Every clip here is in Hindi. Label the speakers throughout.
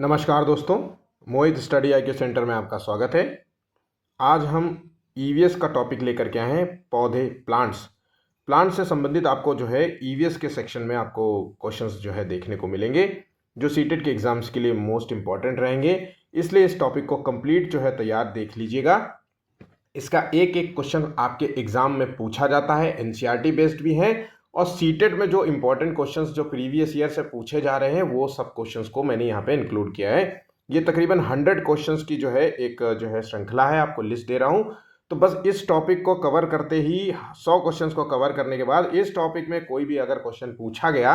Speaker 1: नमस्कार दोस्तों, मोहित स्टडी आई के सेंटर में आपका स्वागत है। आज हम ईवीएस का टॉपिक लेकर के आए हैं, पौधे, प्लांट्स। प्लांट्स से संबंधित आपको जो है ईवीएस के सेक्शन में आपको क्वेश्चंस जो है देखने को मिलेंगे, जो सीटेट के एग्जाम्स के लिए मोस्ट इंपॉर्टेंट रहेंगे। इसलिए इस टॉपिक को कंप्लीट जो है तैयार देख लीजिएगा। इसका एक एक क्वेश्चन आपके एग्जाम में पूछा जाता है, एनसीईआरटी बेस्ड भी है, और सीटेट में जो इंपॉर्टेंट क्वेश्चंस जो प्रीवियस ईयर से पूछे जा रहे हैं वो सब क्वेश्चंस को मैंने यहाँ पे इंक्लूड किया है। ये तकरीबन 100 क्वेश्चंस की जो है एक जो है श्रृंखला है, आपको लिस्ट दे रहा हूँ। तो बस इस टॉपिक को कवर करते ही 100 क्वेश्चंस को कवर करने के बाद इस टॉपिक में कोई भी अगर क्वेश्चन पूछा गया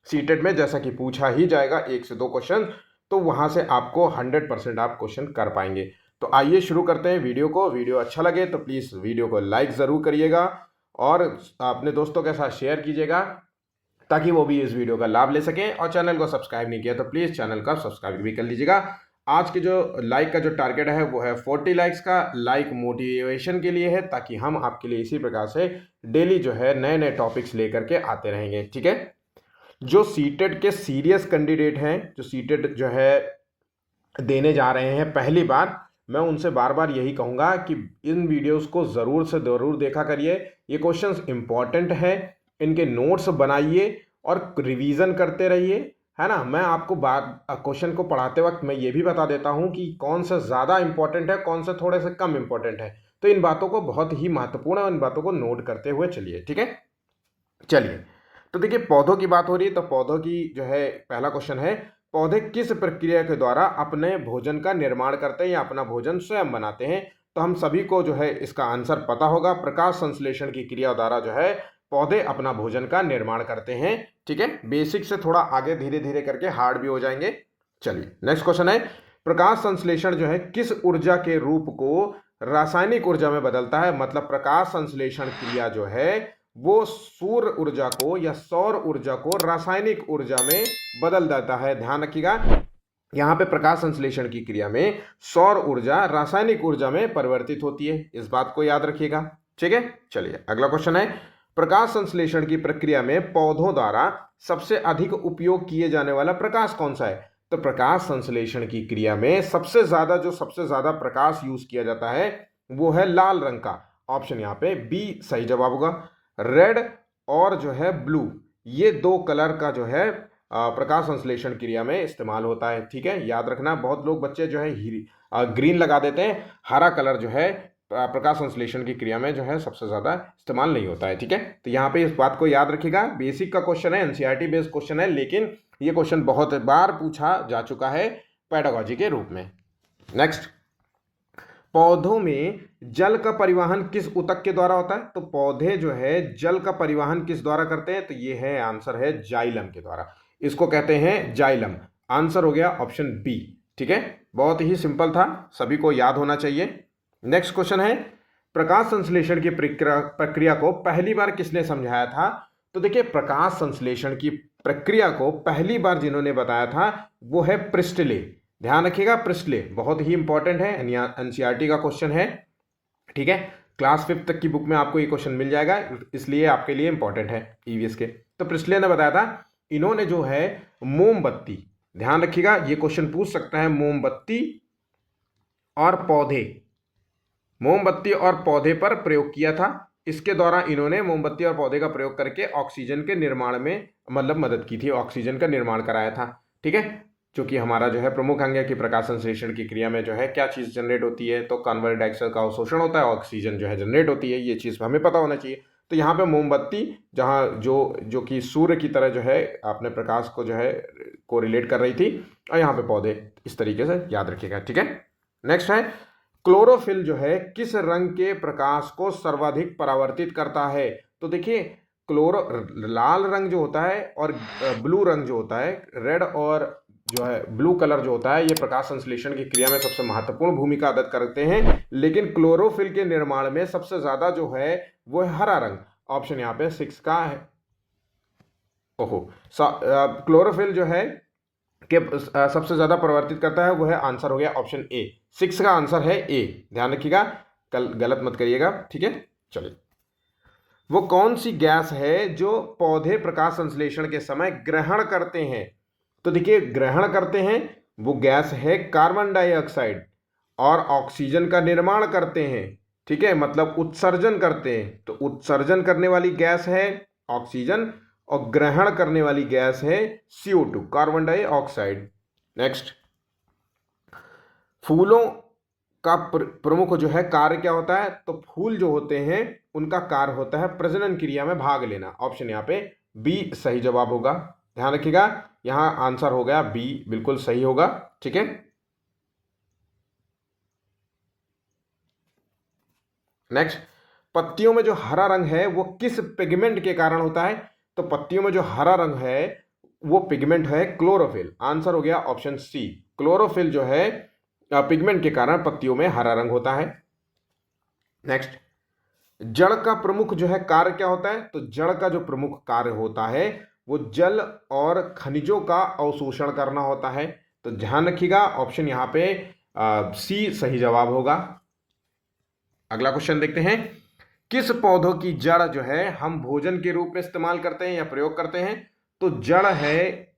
Speaker 1: सीटेट में, जैसा कि पूछा ही जाएगा 1 से 2 क्वेश्चन, तो वहां से आपको 100% आप क्वेश्चन कर पाएंगे। तो आइए शुरू करते हैं वीडियो को। वीडियो अच्छा लगे तो प्लीज़ वीडियो को लाइक ज़रूर करिएगा और अपने दोस्तों के साथ शेयर कीजिएगा ताकि वो भी इस वीडियो का लाभ ले सकें। और चैनल को सब्सक्राइब नहीं किया तो प्लीज़ चैनल का सब्सक्राइब भी कर लीजिएगा। आज के जो लाइक का जो टारगेट है वो है 40 लाइक्स का। लाइक मोटिवेशन के लिए है ताकि हम आपके लिए इसी प्रकार से डेली जो है नए नए टॉपिक्स लेकर के आते रहेंगे, ठीक है। जो सीटेट के सीरियस कैंडिडेट हैं, जो सीटेट जो है देने जा रहे हैं पहली बार, मैं उनसे बार बार यही कहूँगा कि इन वीडियोस को ज़रूर से ज़रूर देखा करिए। ये क्वेश्चंस इंपॉर्टेंट हैं, इनके नोट्स बनाइए और रिवीजन करते रहिए, है ना। मैं आपको क्वेश्चन को पढ़ाते वक्त मैं ये भी बता देता हूँ कि कौन सा ज़्यादा इंपॉर्टेंट है, कौन सा थोड़े से कम इंपॉर्टेंट है। तो इन बातों को बहुत ही महत्वपूर्ण है, इन बातों को नोट करते हुए चलिए, ठीक है। चलिए, तो देखिए पौधों की बात हो रही है, तो पौधों की जो है पहला क्वेश्चन है, पौधे किस प्रक्रिया के द्वारा अपने भोजन का निर्माण करते हैं या अपना भोजन स्वयं बनाते हैं। तो हम सभी को जो है इसका आंसर पता होगा, प्रकाश संश्लेषण की क्रिया द्वारा जो है पौधे अपना भोजन का निर्माण करते हैं, ठीक है। बेसिक से थोड़ा आगे धीरे धीरे करके हार्ड भी हो जाएंगे। चलिए नेक्स्ट क्वेश्चन है, प्रकाश संश्लेषण जो है किस ऊर्जा के रूप को रासायनिक ऊर्जा में बदलता है। मतलब प्रकाश संश्लेषण क्रिया जो है वो सूर्य ऊर्जा को या सौर ऊर्जा को रासायनिक ऊर्जा में बदल देता है। ध्यान रखिएगा, यहाँ पे प्रकाश संश्लेषण की क्रिया में सौर ऊर्जा रासायनिक ऊर्जा में परिवर्तित होती है, इस बात को याद रखिएगा, ठीक है। चलिए अगला क्वेश्चन है, प्रकाश संश्लेषण की प्रक्रिया में पौधों द्वारा सबसे अधिक उपयोग किए जाने वाला प्रकाश कौन सा है। तो प्रकाश संश्लेषण की क्रिया में सबसे ज्यादा प्रकाश यूज किया जाता है वो है लाल रंग का। ऑप्शन यहाँ पे बी सही जवाब होगा। रेड और जो है ब्लू, ये 2 कलर का जो है प्रकाश संश्लेषण क्रिया में इस्तेमाल होता है, ठीक है। याद रखना, बहुत लोग बच्चे जो है ग्रीन लगा देते हैं, हरा कलर जो है प्रकाश संश्लेषण की क्रिया में जो है सबसे ज्यादा इस्तेमाल नहीं होता है, ठीक है। तो यहाँ पे इस बात को याद रखिएगा। बेसिक का क्वेश्चन है, एनसीईआरटी बेस्ड क्वेश्चन है, लेकिन ये क्वेश्चन बहुत बार पूछा जा चुका है पेडागोजी के रूप में। नेक्स्ट, पौधों में जल का परिवहन किस ऊतक के द्वारा होता है। तो पौधे जो है जल का परिवहन किस द्वारा करते हैं। तो ये है आंसर है जाइलम के द्वारा, इसको कहते हैं जाइलम। आंसर हो गया ऑप्शन बी, ठीक है। बहुत ही सिंपल था, सभी को याद होना चाहिए। नेक्स्ट क्वेश्चन है, प्रकाश संश्लेषण की प्रक्रिया को पहली बार किसने समझाया था। तो देखिए प्रकाश संश्लेषण की प्रक्रिया को पहली बार जिन्होंने बताया था वो है प्रिस्टले। ध्यान रखिएगा, प्रिस्टले बहुत ही इंपॉर्टेंट है, एनसीईआरटी का क्वेश्चन है, ठीक है। क्लास 5 तक की बुक में आपको ये क्वेश्चन मिल जाएगा, इसलिए आपके लिए इंपॉर्टेंट है ईवीएस के। तो प्रिस्टले ने बताया था, इन्होंने जो है मोमबत्ती, ध्यान रखिएगा ये क्वेश्चन पूछ सकता है, मोमबत्ती और पौधे पर प्रयोग किया था। इसके द्वारा इन्होंने मोमबत्ती और पौधे का प्रयोग करके ऑक्सीजन के निर्माण में मतलब मदद की थी, ऑक्सीजन का निर्माण कराया था, ठीक है। जो कि हमारा जो है प्रमुख अंग है कि प्रकाश संश्लेषण की क्रिया में जो है क्या चीज़ जनरेट होती है। तो कार्बन डाइऑक्साइड का अवशोषण होता है, ऑक्सीजन जो है जनरेट होती है, ये चीज़ हमें पता होना चाहिए। तो यहाँ पे मोमबत्ती जहाँ जो कि सूर्य की तरह जो है अपने प्रकाश को जो है को रिलेट कर रही थी, और यहाँ पे पौधे, इस तरीके से याद रखिएगा, ठीक है। नेक्स्ट है, क्लोरोफिल जो है किस रंग के प्रकाश को सर्वाधिक परावर्तित करता है। तो देखिए लाल रंग जो होता है और ब्लू रंग जो होता है, रेड और जो है ब्लू कलर जो होता है, ये प्रकाश संश्लेषण की क्रिया में सबसे महत्वपूर्ण भूमिका अदा करते हैं। लेकिन क्लोरोफिल के निर्माण में सबसे ज्यादा जो है वो है हरा रंग। ऑप्शन यहाँ पे 6 का है। क्लोरोफिल जो है कि सबसे ज्यादा परिवर्तित करता है वो है, आंसर हो गया ऑप्शन ए, 6 का आंसर है ए। ध्यान रखिएगा, कल गलत मत करिएगा, ठीक है। चलिए, वो कौन सी गैस है जो पौधे प्रकाश संश्लेषण के समय ग्रहण करते हैं। तो देखिए ग्रहण करते हैं वो गैस है कार्बन डाइऑक्साइड, और ऑक्सीजन का निर्माण करते हैं, ठीक है, मतलब उत्सर्जन करते हैं। तो उत्सर्जन करने वाली गैस है ऑक्सीजन, और ग्रहण करने वाली गैस है CO2, कार्बन डाइऑक्साइड। नेक्स्ट, फूलों का प्रमुख जो है कार्य क्या होता है? तो फूल जो होते हैं उनका कार्य होता है प्रजनन क्रिया में भाग लेना। ऑप्शन यहाँ पे बी सही जवाब होगा। ध्यान रखिएगा, यहाँ आंसर हो गया बी, बिल्कुल सही होगा, ठीक है। नेक्स्ट, पत्तियों में जो हरा रंग है वो किस पिगमेंट के कारण होता है? तो पत्तियों में जो हरा रंग है वो पिगमेंट है क्लोरोफिल। आंसर हो गया ऑप्शन सी, क्लोरोफिल जो है पिगमेंट के कारण पत्तियों में हरा रंग होता है। नेक्स्ट, जड़ का प्रमुख जो है कार्य क्या होता है? तो जड़ का जो प्रमुख कार्य होता है वो जल और खनिजों का अवशोषण करना होता है। तो ध्यान रखिएगा, ऑप्शन यहाँ पे सी सही जवाब होगा। अगला क्वेश्चन देखते हैं, किस पौधों की जड़ जो है हम भोजन के रूप में इस्तेमाल करते हैं या प्रयोग करते हैं? तो जड़ है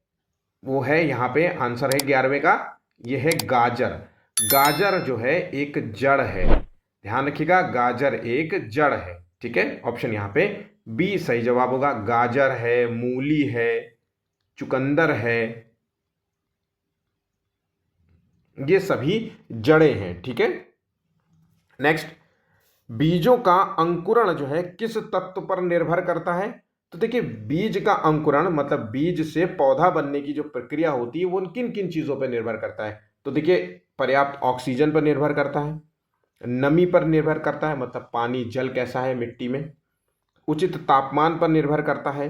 Speaker 1: वो है यहाँ पे आंसर है 11वें का, यह है गाजर। गाजर जो है एक जड़ है, ध्यान रखिएगा, गाजर एक जड़ है, ठीक है। ऑप्शन यहाँ पे बी सही जवाब होगा। गाजर है, मूली है, चुकंदर है, ये सभी जड़ें हैं, ठीक है। नेक्स्ट, बीजों का अंकुरण जो है किस तत्व पर निर्भर करता है? तो देखिए, बीज का अंकुरण मतलब बीज से पौधा बनने की जो प्रक्रिया होती है वो किन किन चीजों पर निर्भर करता है? तो देखिए, पर्याप्त ऑक्सीजन पर निर्भर करता है, नमी पर निर्भर करता है, मतलब पानी जल कैसा है मिट्टी में, उचित तापमान पर निर्भर करता है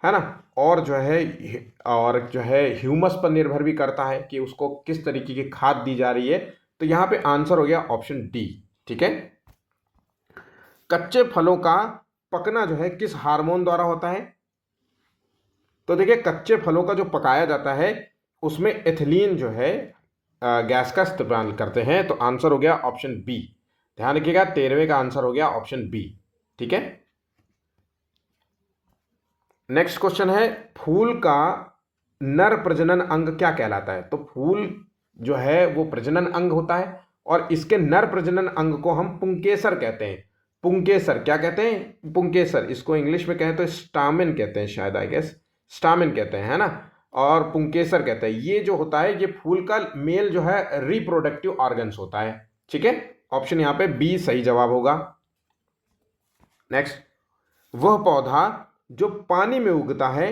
Speaker 1: ना, और जो है ह्यूमस पर निर्भर भी करता है कि उसको किस तरीके की खाद दी जा रही है। तो यहाँ पे आंसर हो गया ऑप्शन डी, ठीक है। कच्चे फलों का पकना जो है किस हार्मोन द्वारा होता है? तो देखिए, कच्चे फलों का जो पकाया जाता है उसमें एथिलीन जो है गैस का इस्तेमाल करते हैं। तो आंसर हो गया ऑप्शन बी। ध्यान रखिएगा, 13वें का आंसर हो गया ऑप्शन बी, ठीक है। नेक्स्ट क्वेश्चन है, फूल का नर प्रजनन अंग क्या कहलाता है? तो फूल जो है वो प्रजनन अंग होता है, और इसके नर प्रजनन अंग को हम पुंकेसर कहते हैं। पुंकेसर क्या कहते हैं? पुंकेसर, इसको इंग्लिश में कहें तो स्टामेन कहते हैं, शायद आई गेस स्टामेन कहते हैं, है ना, और पुंकेसर कहते हैं। ये जो होता है ये फूल का मेल जो है रिप्रोडक्टिव ऑर्गन्स होता है, ठीक है। ऑप्शन यहाँ पे बी सही जवाब होगा। नेक्स्ट, वह पौधा जो पानी में उगता है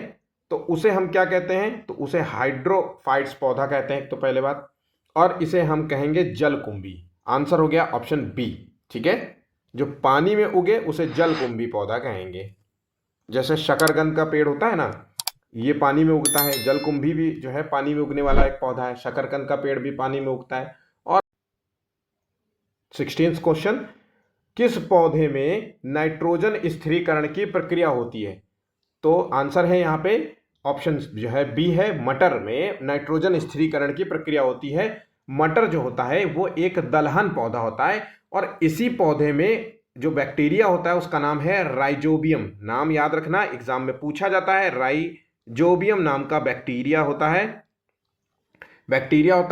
Speaker 1: तो उसे हम क्या कहते हैं? तो उसे हाइड्रोफाइट्स पौधा कहते हैं, तो पहले बात, और इसे हम कहेंगे जलकुंभी। आंसर हो गया ऑप्शन बी, ठीक है। जो पानी में उगे उसे जलकुंभी पौधा कहेंगे। जैसे शकरकंद का पेड़ होता है ना, ये पानी में उगता है, जलकुंभी भी जो है पानी में उगने वाला एक पौधा है, शकरकंद का पेड़ भी पानी में उगता है। और 16th क्वेश्चन, किस पौधे में नाइट्रोजन स्थिरीकरण की प्रक्रिया होती है? तो आंसर है यहाँ पे ऑप्शन जो है बी है, मटर में नाइट्रोजन स्थिरीकरण की प्रक्रिया होती है। मटर जो होता है वो एक दलहन पौधा होता है, और इसी पौधे में जो बैक्टीरिया होता है उसका नाम है राइजोबियम। नाम याद रखना, एग्जाम में पूछा जाता है, राइजोबियम नाम का बैक्टीरिया होता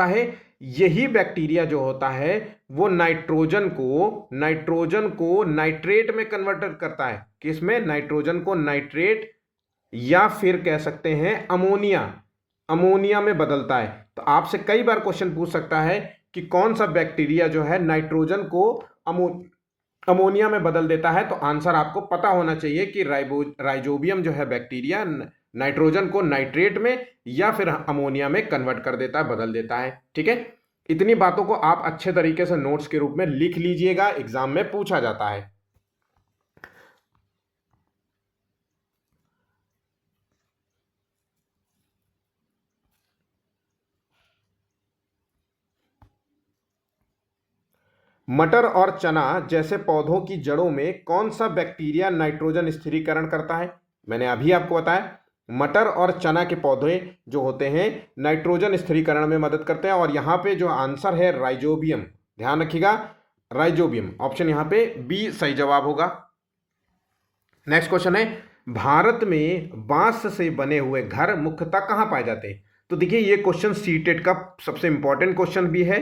Speaker 1: है। यही बैक्टीरिया जो होता है वो नाइट्रोजन को नाइट्रेट में कन्वर्ट करता है। किसमें? नाइट्रोजन को नाइट्रेट, या फिर कह सकते हैं अमोनिया में बदलता है। तो आपसे कई बार क्वेश्चन पूछ सकता है कि कौन सा बैक्टीरिया जो है नाइट्रोजन को अमोनिया में बदल देता है। तो आंसर आपको पता होना चाहिए कि राइजोबियम जो है बैक्टीरिया नाइट्रोजन को नाइट्रेट में या फिर अमोनिया में कन्वर्ट कर देता है, बदल देता है, ठीक है। इतनी बातों को आप अच्छे तरीके से नोट्स के रूप में लिख लीजिएगा, एग्जाम में पूछा जाता है। मटर और चना जैसे पौधों की जड़ों में कौन सा बैक्टीरिया नाइट्रोजन स्थिरीकरण करता है? मैंने अभी आपको बताया, मटर और चना के पौधे जो होते हैं नाइट्रोजन स्थिरीकरण में मदद करते हैं, और यहाँ पे जो आंसर है राइजोबियम, ध्यान रखिएगा, राइजोबियम। ऑप्शन यहाँ पे बी सही जवाब होगा। नेक्स्ट क्वेश्चन है, भारत में बांस से बने हुए घर मुख्यतः कहाँ पाए जाते हैं? तो देखिए ये क्वेश्चन सीटेट का सबसे इंपॉर्टेंट क्वेश्चन भी है।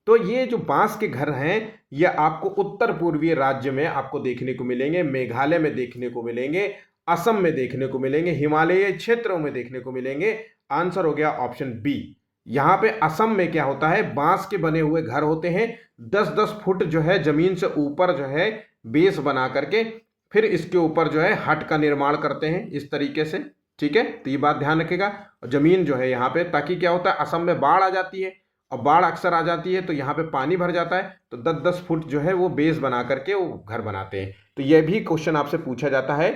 Speaker 1: तो ये जो बांस के घर हैं ये आपको उत्तर पूर्वीय राज्य में आपको देखने को मिलेंगे, मेघालय में देखने को मिलेंगे, असम में देखने को मिलेंगे, हिमालयी क्षेत्रों में देखने को मिलेंगे। आंसर हो गया ऑप्शन बी। यहाँ पे असम में क्या होता है, बांस के बने हुए घर होते हैं, 10-10 फुट जो है जमीन से ऊपर जो है बेस बना करके फिर इसके ऊपर जो है हट का निर्माण करते हैं इस तरीके से। ठीक है, तो ये बात ध्यान रखेगा। जमीन जो है यहाँ पे, ताकि क्या होता है असम में बाढ़ आ जाती है और बाढ़ अक्सर आ जाती है तो यहाँ पे पानी भर जाता है, तो 10-10 फुट जो है वो बेस बना करके वो घर बनाते हैं। तो यह भी क्वेश्चन आपसे पूछा जाता है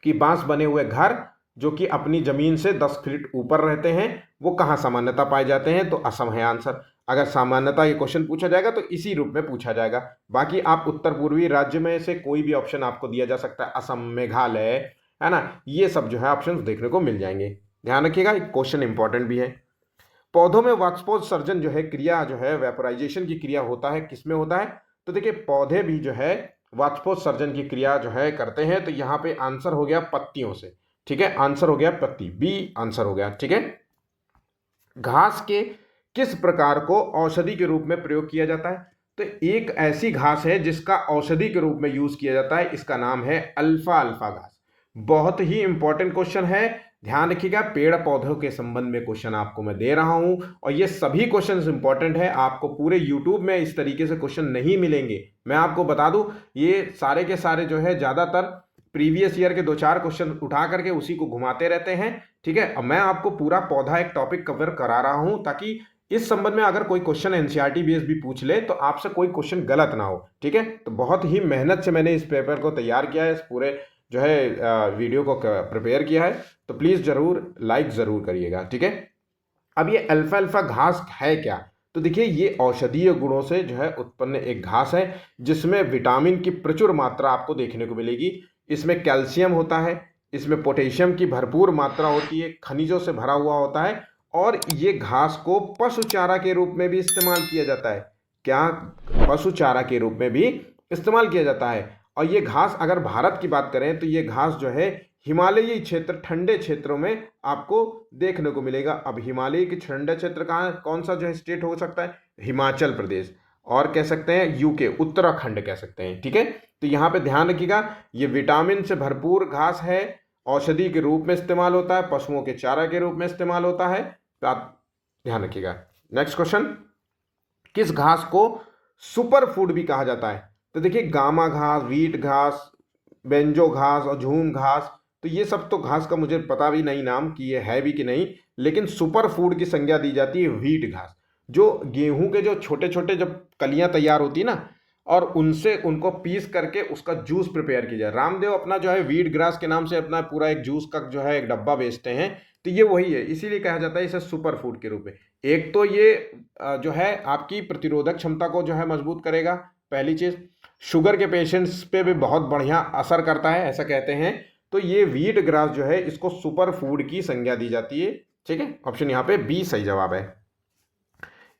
Speaker 1: कि बांस बने हुए घर जो कि अपनी जमीन से 10 फीट ऊपर रहते हैं वो कहाँ सामान्यता पाए जाते हैं, तो असम है आंसर। अगर सामान्यता ये क्वेश्चन पूछा जाएगा तो इसी रूप में पूछा जाएगा। बाकी आप उत्तर पूर्वी राज्य में से कोई भी ऑप्शन आपको दिया जा सकता है, असम, मेघालय, है ना, ये सब जो है ऑप्शन देखने को मिल जाएंगे। ध्यान रखिएगा, क्वेश्चन इंपॉर्टेंट भी है। पौधों में वाष्पोत्सर्जन जो है क्रिया जो है वेपोराइजेशन की क्रिया होता है, किसमें होता है, तो देखिए पौधे भी जो है वाष्पोत्सर्जन की क्रिया जो है करते हैं। तो यहाँ पे आंसर हो गया पत्तियों से। ठीक है, आंसर हो गया पत्ती, बी आंसर हो गया। ठीक है, घास के किस प्रकार को औषधि के रूप में प्रयोग किया जाता है, तो एक ऐसी घास है जिसका औषधि के रूप में यूज किया जाता है, इसका नाम है अल्फा अल्फा घास। बहुत ही इंपॉर्टेंट क्वेश्चन है, ध्यान रखिएगा। पेड़ पौधों के संबंध में क्वेश्चन आपको मैं दे रहा हूं और ये सभी क्वेश्चंस इंपॉर्टेंट है। आपको पूरे यूट्यूब में इस तरीके से क्वेश्चन नहीं मिलेंगे। मैं आपको बता दूं, ये सारे के सारे जो है ज्यादातर प्रीवियस ईयर के 2-4 क्वेश्चन उठा करके उसी को घुमाते रहते हैं। ठीक है, अब मैं आपको पूरा पौधा एक टॉपिक कवर करा रहा हूं ताकि इस संबंध में अगर कोई क्वेश्चन एनसीईआरटी बेस भी पूछ ले तो आपसे कोई क्वेश्चन गलत ना हो। ठीक है, तो बहुत ही मेहनत से मैंने इस पेपर को तैयार किया है, इस पूरे जो है वीडियो को प्रिपेयर किया है, तो प्लीज़ ज़रूर लाइक ज़रूर करिएगा। ठीक है, अब ये अल्फा अल्फा घास है क्या, तो देखिए ये औषधीय गुणों से जो है उत्पन्न एक घास है जिसमें विटामिन की प्रचुर मात्रा आपको देखने को मिलेगी। इसमें कैल्शियम होता है, इसमें पोटेशियम की भरपूर मात्रा होती है, खनिजों से भरा हुआ होता है और ये घास को पशु चारा के रूप में भी इस्तेमाल किया जाता है। क्या, पशु चारा के रूप में भी इस्तेमाल किया जाता है। और ये घास अगर भारत की बात करें तो ये घास जो है हिमालयी क्षेत्र, ठंडे क्षेत्रों में आपको देखने को मिलेगा। अब हिमालय के ठंडे क्षेत्र कहाँ, कौन सा जो है स्टेट हो सकता है, हिमाचल प्रदेश, और कह सकते हैं यूके, उत्तराखंड कह सकते हैं। ठीक है, तो यहाँ पे ध्यान रखिएगा, ये विटामिन से भरपूर घास है, औषधि के रूप में इस्तेमाल होता है, पशुओं के चारा के रूप में इस्तेमाल होता है, तो आप ध्यान रखिएगा। नेक्स्ट क्वेश्चन, किस घास को सुपर फूड भी कहा जाता है, तो देखिए गामा घास, वीट घास, बेंजो घास और झूम घास, तो ये सब तो घास का मुझे पता भी नहीं नाम कि ये है भी कि नहीं, लेकिन सुपर फूड की संज्ञा दी जाती है वीट घास। जो गेहूं के जो छोटे छोटे जब कलियां तैयार होती है ना, और उनसे उनको पीस करके उसका जूस प्रिपेयर किया जाए। रामदेव अपना जो है वीट ग्रास के नाम से अपना पूरा एक जूस का जो है एक डब्बा बेचते हैं, तो ये वही है, इसीलिए कहा जाता है इसे सुपर फूड के रूप में। एक तो ये जो है आपकी प्रतिरोधक क्षमता को जो है मजबूत करेगा, पहली चीज। शुगर के पेशेंट्स पे भी बहुत बढ़िया असर करता है ऐसा कहते हैं। तो ये वीट ग्रास जो है इसको सुपर फूड की संज्ञा दी जाती है। ठीक है, ऑप्शन यहाँ पे बी सही जवाब है।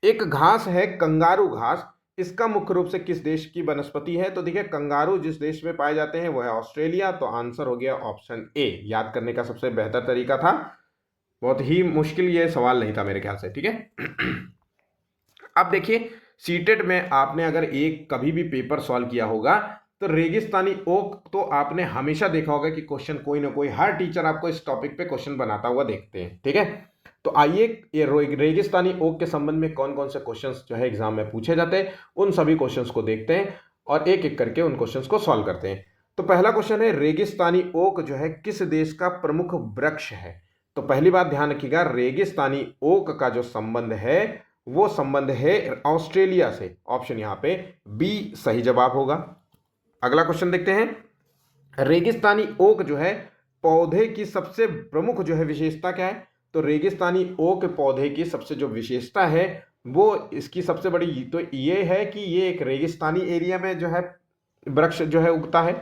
Speaker 1: एक घास है कंगारू घास, इसका मुख्य रूप से किस देश की वनस्पति है, तो देखिए कंगारू जिस देश में पाए जाते हैं वो है ऑस्ट्रेलिया, तो आंसर हो गया ऑप्शन ए। याद करने का सबसे बेहतर तरीका था, बहुत ही मुश्किल ये सवाल नहीं था मेरे ख्याल से। ठीक है, अब देखिए सीटेट में आपने अगर एक कभी भी पेपर सॉल्व किया होगा तो रेगिस्तानी ओक तो आपने हमेशा देखा होगा कि क्वेश्चन कोई ना कोई, हर टीचर आपको इस टॉपिक पे क्वेश्चन बनाता हुआ देखते हैं। ठीक है, तो आइए ये रेगिस्तानी ओक के संबंध में कौन कौन से क्वेश्चंस जो है एग्जाम में पूछे जाते हैं उन सभी क्वेश्चंस को देखते हैं और एक एक करके उन क्वेश्चंस को सॉल्व करते हैं। तो पहला क्वेश्चन है, रेगिस्तानी ओक जो है किस देश का प्रमुख वृक्ष है, तो पहली बात ध्यान रखिएगा, रेगिस्तानी ओक का जो संबंध है वो संबंध है ऑस्ट्रेलिया से। ऑप्शन यहाँ पे बी सही जवाब होगा। अगला क्वेश्चन देखते हैं, रेगिस्तानी ओक जो है पौधे की सबसे प्रमुख जो है विशेषता क्या है, तो रेगिस्तानी ओक पौधे की सबसे जो विशेषता है वो इसकी सबसे बड़ी तो ये है कि ये एक रेगिस्तानी एरिया में जो है वृक्ष जो है उगता है।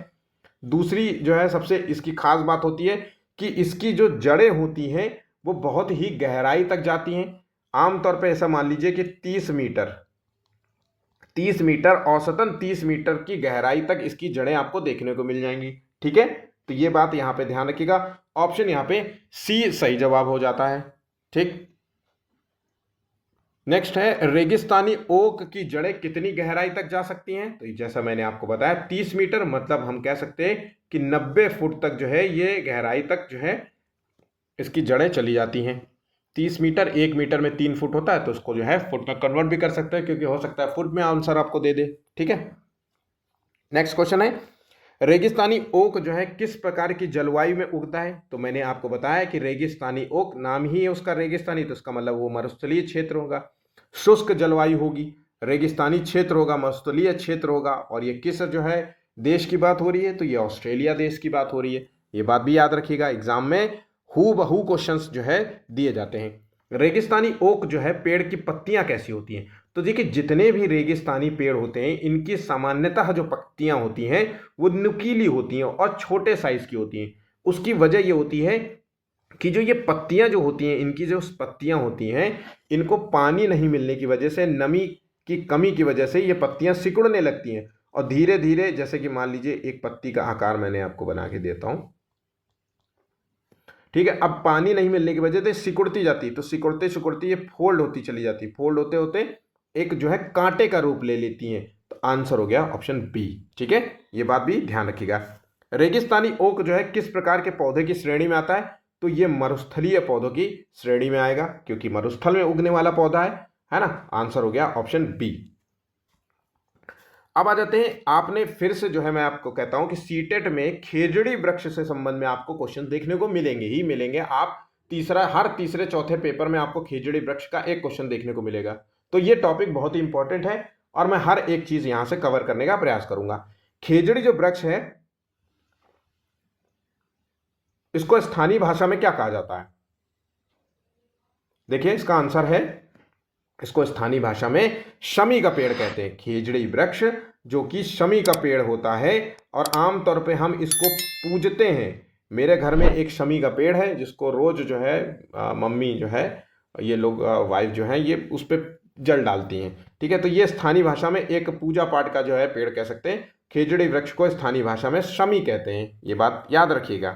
Speaker 1: दूसरी जो है सबसे इसकी खास बात होती है कि इसकी जो जड़ें होती हैं वो बहुत ही गहराई तक जाती हैं। आमतौर पे ऐसा मान लीजिए कि 30 मीटर औसतन 30 मीटर की गहराई तक इसकी जड़ें आपको देखने को मिल जाएंगी। ठीक है, तो ये बात यहाँ पे ध्यान रखिएगा, ऑप्शन यहाँ पे सी सही जवाब हो जाता है। ठीक, नेक्स्ट है रेगिस्तानी ओक की जड़ें कितनी गहराई तक जा सकती हैं? तो जैसा मैंने आपको बताया 30 मीटर, मतलब हम कह सकते हैं कि 90 फुट तक जो है ये गहराई तक जो है इसकी जड़ें चली जाती हैं। 30 मीटर, 1 मीटर में 3 फुट होता है, तो उसको जो है फुट में कन्वर्ट भी कर सकते हैं, क्योंकि हो सकता है फुट में आंसर आपको दे दे। ठीक है, नेक्स्ट क्वेश्चन है रेगिस्तानी ओक जो है किस प्रकार की जलवायु में उगता है? तो मैंने आपको बताया कि रेगिस्तानी ओक, नाम ही है उसका रेगिस्तानी, तो उसका मतलब वो मरुस्थलीय क्षेत्र होगा, शुष्क जलवायु होगी, रेगिस्तानी क्षेत्र होगा, मरुस्थलीय क्षेत्र होगा। और ये किस जो है देश की बात हो रही है? तो ये ऑस्ट्रेलिया देश की बात हो रही है। ये बात भी याद रखिएगा, एग्जाम में हू बहू क्वेश्चंस जो है दिए जाते हैं। रेगिस्तानी ओक जो है पेड़ की पत्तियां कैसी होती हैं? तो देखिए जितने भी रेगिस्तानी पेड़ होते हैं इनकी सामान्यतः जो पत्तियां होती हैं वो नुकीली होती हैं और छोटे साइज की होती हैं। उसकी वजह ये होती है कि जो ये पत्तियां जो होती हैं, इनकी जो पत्तियां होती हैं, इनको पानी नहीं मिलने की वजह से, नमी की कमी की वजह से ये पत्तियां सिकुड़ने लगती हैं और धीरे धीरे, जैसे कि मान लीजिए एक पत्ती का आकार मैंने आपको बना के देता हूं, ठीक है। अब पानी नहीं मिलने की वजह से सिकुड़ती जाती, तो सिकुड़ते सिकुड़ते ये फोल्ड होती चली जाती, फोल्ड होते होते एक जो है कांटे का रूप ले लेती हैं। तो आंसर हो गया ऑप्शन बी। ठीक है, ये बात भी ध्यान रखिएगा। रेगिस्तानी ओक जो है किस प्रकार के पौधे की श्रेणी में आता है? तो ये मरुस्थलीय पौधों की श्रेणी में आएगा, क्योंकि मरुस्थल में उगने वाला पौधा है ना। आंसर हो गया ऑप्शन बी। अब आ जाते हैं, आपने फिर से जो है मैं आपको कहता हूं कि सीटेट में खेजड़ी वृक्ष से संबंध में आपको क्वेश्चन देखने को मिलेंगे ही मिलेंगे। आप हर तीसरे चौथे पेपर में आपको खेजड़ी वृक्ष का एक क्वेश्चन देखने को मिलेगा। तो ये टॉपिक बहुत ही इंपॉर्टेंट है और मैं हर एक चीज यहां से कवर करने का प्रयास करूंगा। खेजड़ी जो वृक्ष है इसको स्थानीय भाषा में क्या कहा जाता है? देखिए इसका आंसर है, इसको स्थानीय भाषा में शमी का पेड़ कहते हैं। खेजड़ी वृक्ष जो कि शमी का पेड़ होता है और आमतौर पे हम इसको पूजते हैं। मेरे घर में एक शमी का पेड़ है जिसको रोज जो है मम्मी जो है, ये लोग वाइफ जो है, ये उस पर जल डालती हैं। ठीक है, तो ये स्थानीय भाषा में एक पूजा पाठ का जो है पेड़ कह सकते हैं। खेजड़ी वृक्ष को स्थानीय भाषा में शमी कहते हैं, ये बात याद रखिएगा।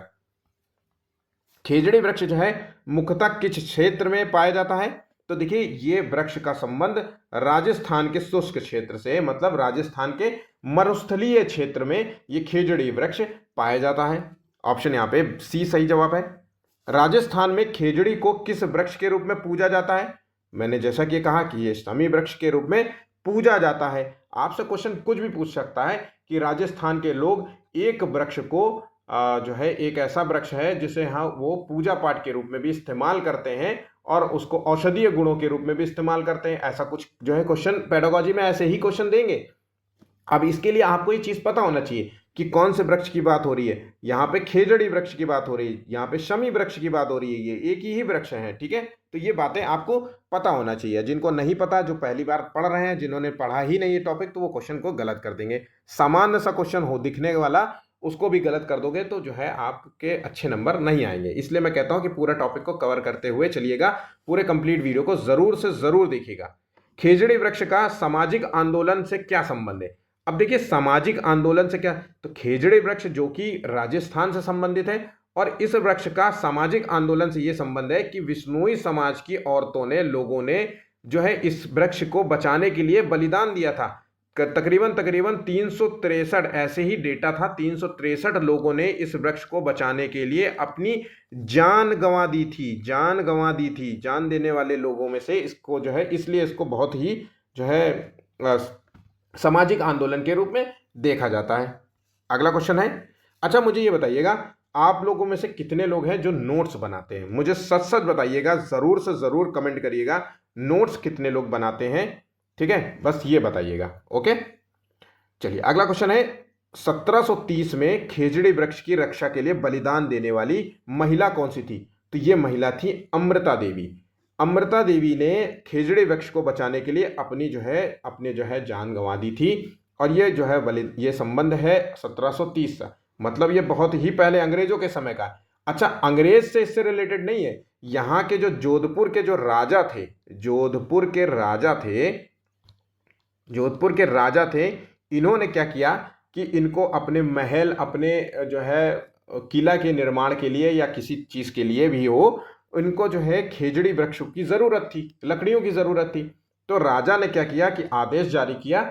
Speaker 1: खेजड़ी वृक्ष जो है मुख्यतः किस क्षेत्र में पाया जाता है? तो देखिए ये वृक्ष का संबंध राजस्थान के शुष्क क्षेत्र से, मतलब राजस्थान के मरुस्थलीय क्षेत्र में ये खेजड़ी वृक्ष पाया जाता है। ऑप्शन यहाँ पे सी सही जवाब है। राजस्थान में खेजड़ी को किस वृक्ष के रूप में पूजा जाता है? मैंने जैसा कि कहा कि ये शमी वृक्ष के रूप में पूजा जाता है। आपसे क्वेश्चन कुछ भी पूछ सकता है कि राजस्थान के लोग एक वृक्ष को जो है, एक ऐसा वृक्ष है जिसे हाँ वो पूजा पाठ के रूप में भी इस्तेमाल करते हैं और उसको औषधीय गुणों के रूप में भी इस्तेमाल करते हैं। ऐसा कुछ जो है क्वेश्चन पेडागोजी में ऐसे ही क्वेश्चन देंगे। अब इसके लिए आपको ये चीज पता होना चाहिए कि कौन से वृक्ष की बात हो रही है। यहाँ पे खेजड़ी वृक्ष की बात हो रही है, यहाँ पे शमी वृक्ष की बात हो रही है, ये एक ही वृक्ष है। ठीक है, तो ये बातें आपको पता होना चाहिए। जिनको नहीं पता, जो पहली बार पढ़ रहे हैं, जिन्होंने पढ़ा ही नहीं ये टॉपिक, तो वो क्वेश्चन को गलत कर देंगे। सामान्य सा क्वेश्चन हो दिखने वाला, उसको भी गलत कर दोगे तो जो है आपके अच्छे नंबर नहीं आएंगे। इसलिए मैं कहता हूं कि पूरा टॉपिक को कवर करते हुए चलिएगा, पूरे कंप्लीट वीडियो को जरूर से जरूर देखिएगा। खेजड़ी वृक्ष का सामाजिक आंदोलन से क्या संबंध है? अब देखिए सामाजिक आंदोलन से क्या, तो खेजड़ी वृक्ष जो कि राजस्थान से संबंधित है और इस वृक्ष का सामाजिक आंदोलन से यह संबंध है कि विश्नोई समाज की औरतों ने, लोगों ने जो है इस वृक्ष को बचाने के लिए बलिदान दिया था। तकरीबन 363 ऐसे ही डेटा था, 363 लोगों ने इस वृक्ष को बचाने के लिए अपनी जान गंवा दी थी। जान गंवा दी थी, जान देने वाले लोगों में से इसको जो है, इसलिए इसको बहुत ही जो है सामाजिक आंदोलन के रूप में देखा जाता है। अगला क्वेश्चन है, अच्छा मुझे ये बताइएगा, आप लोगों में से कितने लोग हैं जो नोट्स बनाते हैं? मुझे सच सच बताइएगा, जरूर से जरूर कमेंट करिएगा, नोट्स कितने लोग बनाते हैं। ठीक है, बस ये बताइएगा। ओके, चलिए अगला क्वेश्चन है, 1730 में खेजड़ी वृक्ष की रक्षा के लिए बलिदान देने वाली महिला कौन सी थी? तो ये महिला थी अमृता देवी। अमृता देवी ने खेजड़ी वृक्ष को बचाने के लिए अपनी जो है जान गंवा दी थी। और ये जो है ये संबंध है 1730 का, मतलब ये बहुत ही पहले अंग्रेजों के समय का। अच्छा, अंग्रेज से इससे रिलेटेड नहीं है, यहाँ के जो जोधपुर के जो राजा थे, जोधपुर के राजा थे, इन्होंने क्या किया कि इनको अपने महल, अपने जो है किला के निर्माण के लिए या किसी चीज के लिए भी हो, इनको जो है खेजड़ी वृक्षों की जरूरत थी, लकड़ियों की जरूरत थी। तो राजा ने क्या किया कि आदेश जारी किया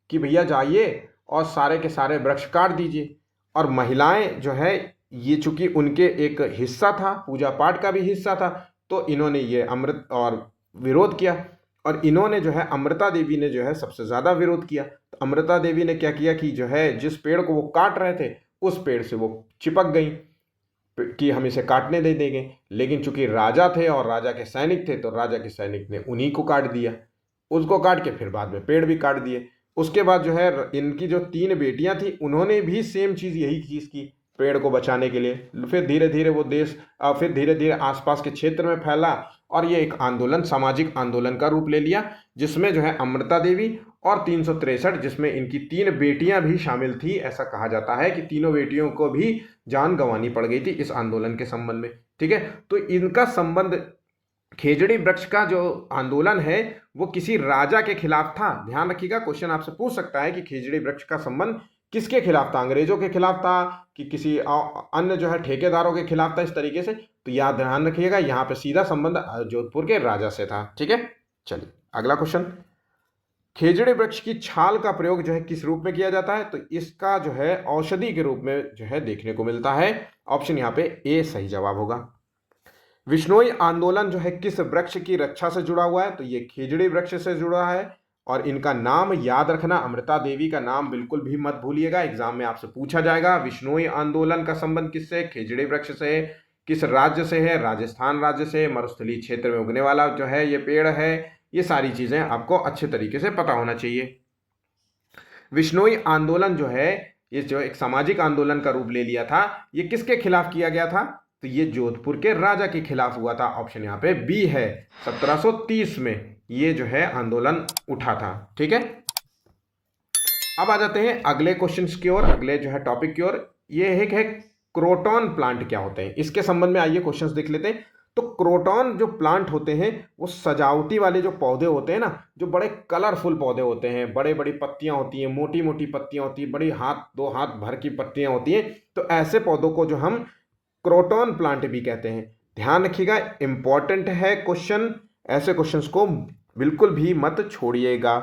Speaker 1: कि भैया जाइए और सारे के सारे वृक्ष काट दीजिए। और महिलाएं जो है, ये चूंकि उनके एक हिस्सा था, पूजा पाठ का भी हिस्सा था, तो इन्होंने ये अमृत और विरोध किया। और इन्होंने जो है, अमृता देवी ने जो है सबसे ज़्यादा विरोध किया। तो अमृता देवी ने क्या किया कि जो है, जिस पेड़ को वो काट रहे थे उस पेड़ से वो चिपक गई कि हम इसे काटने दे देंगे। लेकिन चूंकि राजा थे और राजा के सैनिक थे, तो राजा के सैनिक ने उन्हीं को काट दिया। उसको काट के फिर बाद में पेड़ भी काट दिए। उसके बाद जो है, इनकी जो 3 बेटियां थी, उन्होंने भी सेम चीज़ यही चीज़ की पेड़ को बचाने के लिए। फिर धीरे धीरे वो देश फिर धीरे धीरे आसपास के क्षेत्र में फैला और ये एक आंदोलन, सामाजिक आंदोलन का रूप ले लिया, जिसमें जो है अमृता देवी और 363, जिसमें इनकी 3 बेटियां भी शामिल थी। ऐसा कहा जाता है कि तीनों बेटियों को भी जान गंवानी पड़ गई थी इस आंदोलन के संबंध में। ठीक है, तो इनका संबंध, खेजड़ी वृक्ष का जो आंदोलन है वो किसी राजा के खिलाफ था। ध्यान रखिएगा, क्वेश्चन आपसे पूछ सकता है कि खेजड़ी वृक्ष का संबंध किसके खिलाफ था, अंग्रेजों के खिलाफ था कि किसी अन्य जो है ठेकेदारों के खिलाफ था, इस तरीके से। तो याद ध्यान रखिएगा, यहाँ पे सीधा संबंध जोधपुर के राजा से था। ठीक है, चलिए अगला क्वेश्चन। खेजड़ी वृक्ष की छाल का प्रयोग जो है किस रूप में किया जाता है? तो इसका जो है औषधि के रूप में जो है देखने को मिलता है। ऑप्शन यहाँ पे ए सही जवाब होगा। विश्नोई आंदोलन जो है किस वृक्ष की रक्षा से जुड़ा हुआ है? तो ये खेजड़ी वृक्ष से जुड़ा है। और इनका नाम याद रखना, अमृता देवी का नाम बिल्कुल भी मत भूलिएगा, एग्जाम में आपसे पूछा जाएगा। विश्नोई आंदोलन का संबंध किससे? खेजड़ी वृक्ष से है। किस राज्य से है? राजस्थान राज्य से। मरुस्थलीय क्षेत्र में उगने वाला जो है ये पेड़ है। ये सारी चीजें आपको अच्छे तरीके से पता होना चाहिए। विश्नोई आंदोलन जो है, ये जो एक सामाजिक आंदोलन का रूप ले लिया था, ये किसके खिलाफ किया गया था? तो ये जोधपुर के राजा के खिलाफ हुआ था। ऑप्शन यहाँ पे बी है। 1730 में ये जो है आंदोलन उठा था। ठीक है, अब आ जाते हैं अगले क्वेश्चंस की ओर, अगले जो है टॉपिक की ओर। ये है क्रोटॉन प्लांट क्या होते हैं, इसके संबंध में आइए क्वेश्चंस देख लेते हैं। तो क्रोटॉन जो प्लांट होते हैं वो सजावटी वाले जो पौधे होते हैं ना, जो बड़े कलरफुल पौधे होते हैं, बड़े बड़ी पत्तियां होती हैं, मोटी मोटी पत्तियां होती हैं, बड़ी हाथ 2 हाथ भर की पत्तियां होती हैं। तो ऐसे पौधों को जो हम क्रोटॉन प्लांट भी कहते हैं। ध्यान रखिएगा, इंपॉर्टेंट है क्वेश्चन, ऐसे क्वेश्चंस को बिल्कुल भी मत छोड़िएगा।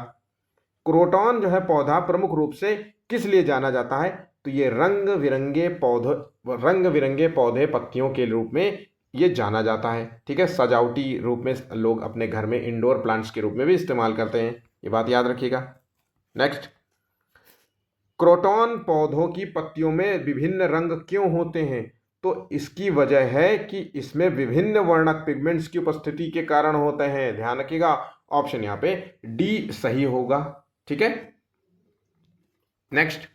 Speaker 1: क्रोटॉन जो है पौधा प्रमुख रूप से किस लिए जाना जाता है? तो ये रंग बिरंगे पौधे पत्तियों के रूप में ये जाना जाता है। ठीक है, सजावटी रूप में लोग अपने घर में इंडोर प्लांट्स के रूप में भी इस्तेमाल करते हैं, ये बात याद रखिएगा। नेक्स्ट, क्रोटॉन पौधों की पत्तियों में विभिन्न रंग क्यों होते हैं? तो इसकी वजह है कि इसमें विभिन्न वर्णक पिगमेंट्स की उपस्थिति के कारण होते हैं। ध्यान रखिएगा, ऑप्शन यहाँ पे डी सही होगा। ठीक है, नेक्स्ट,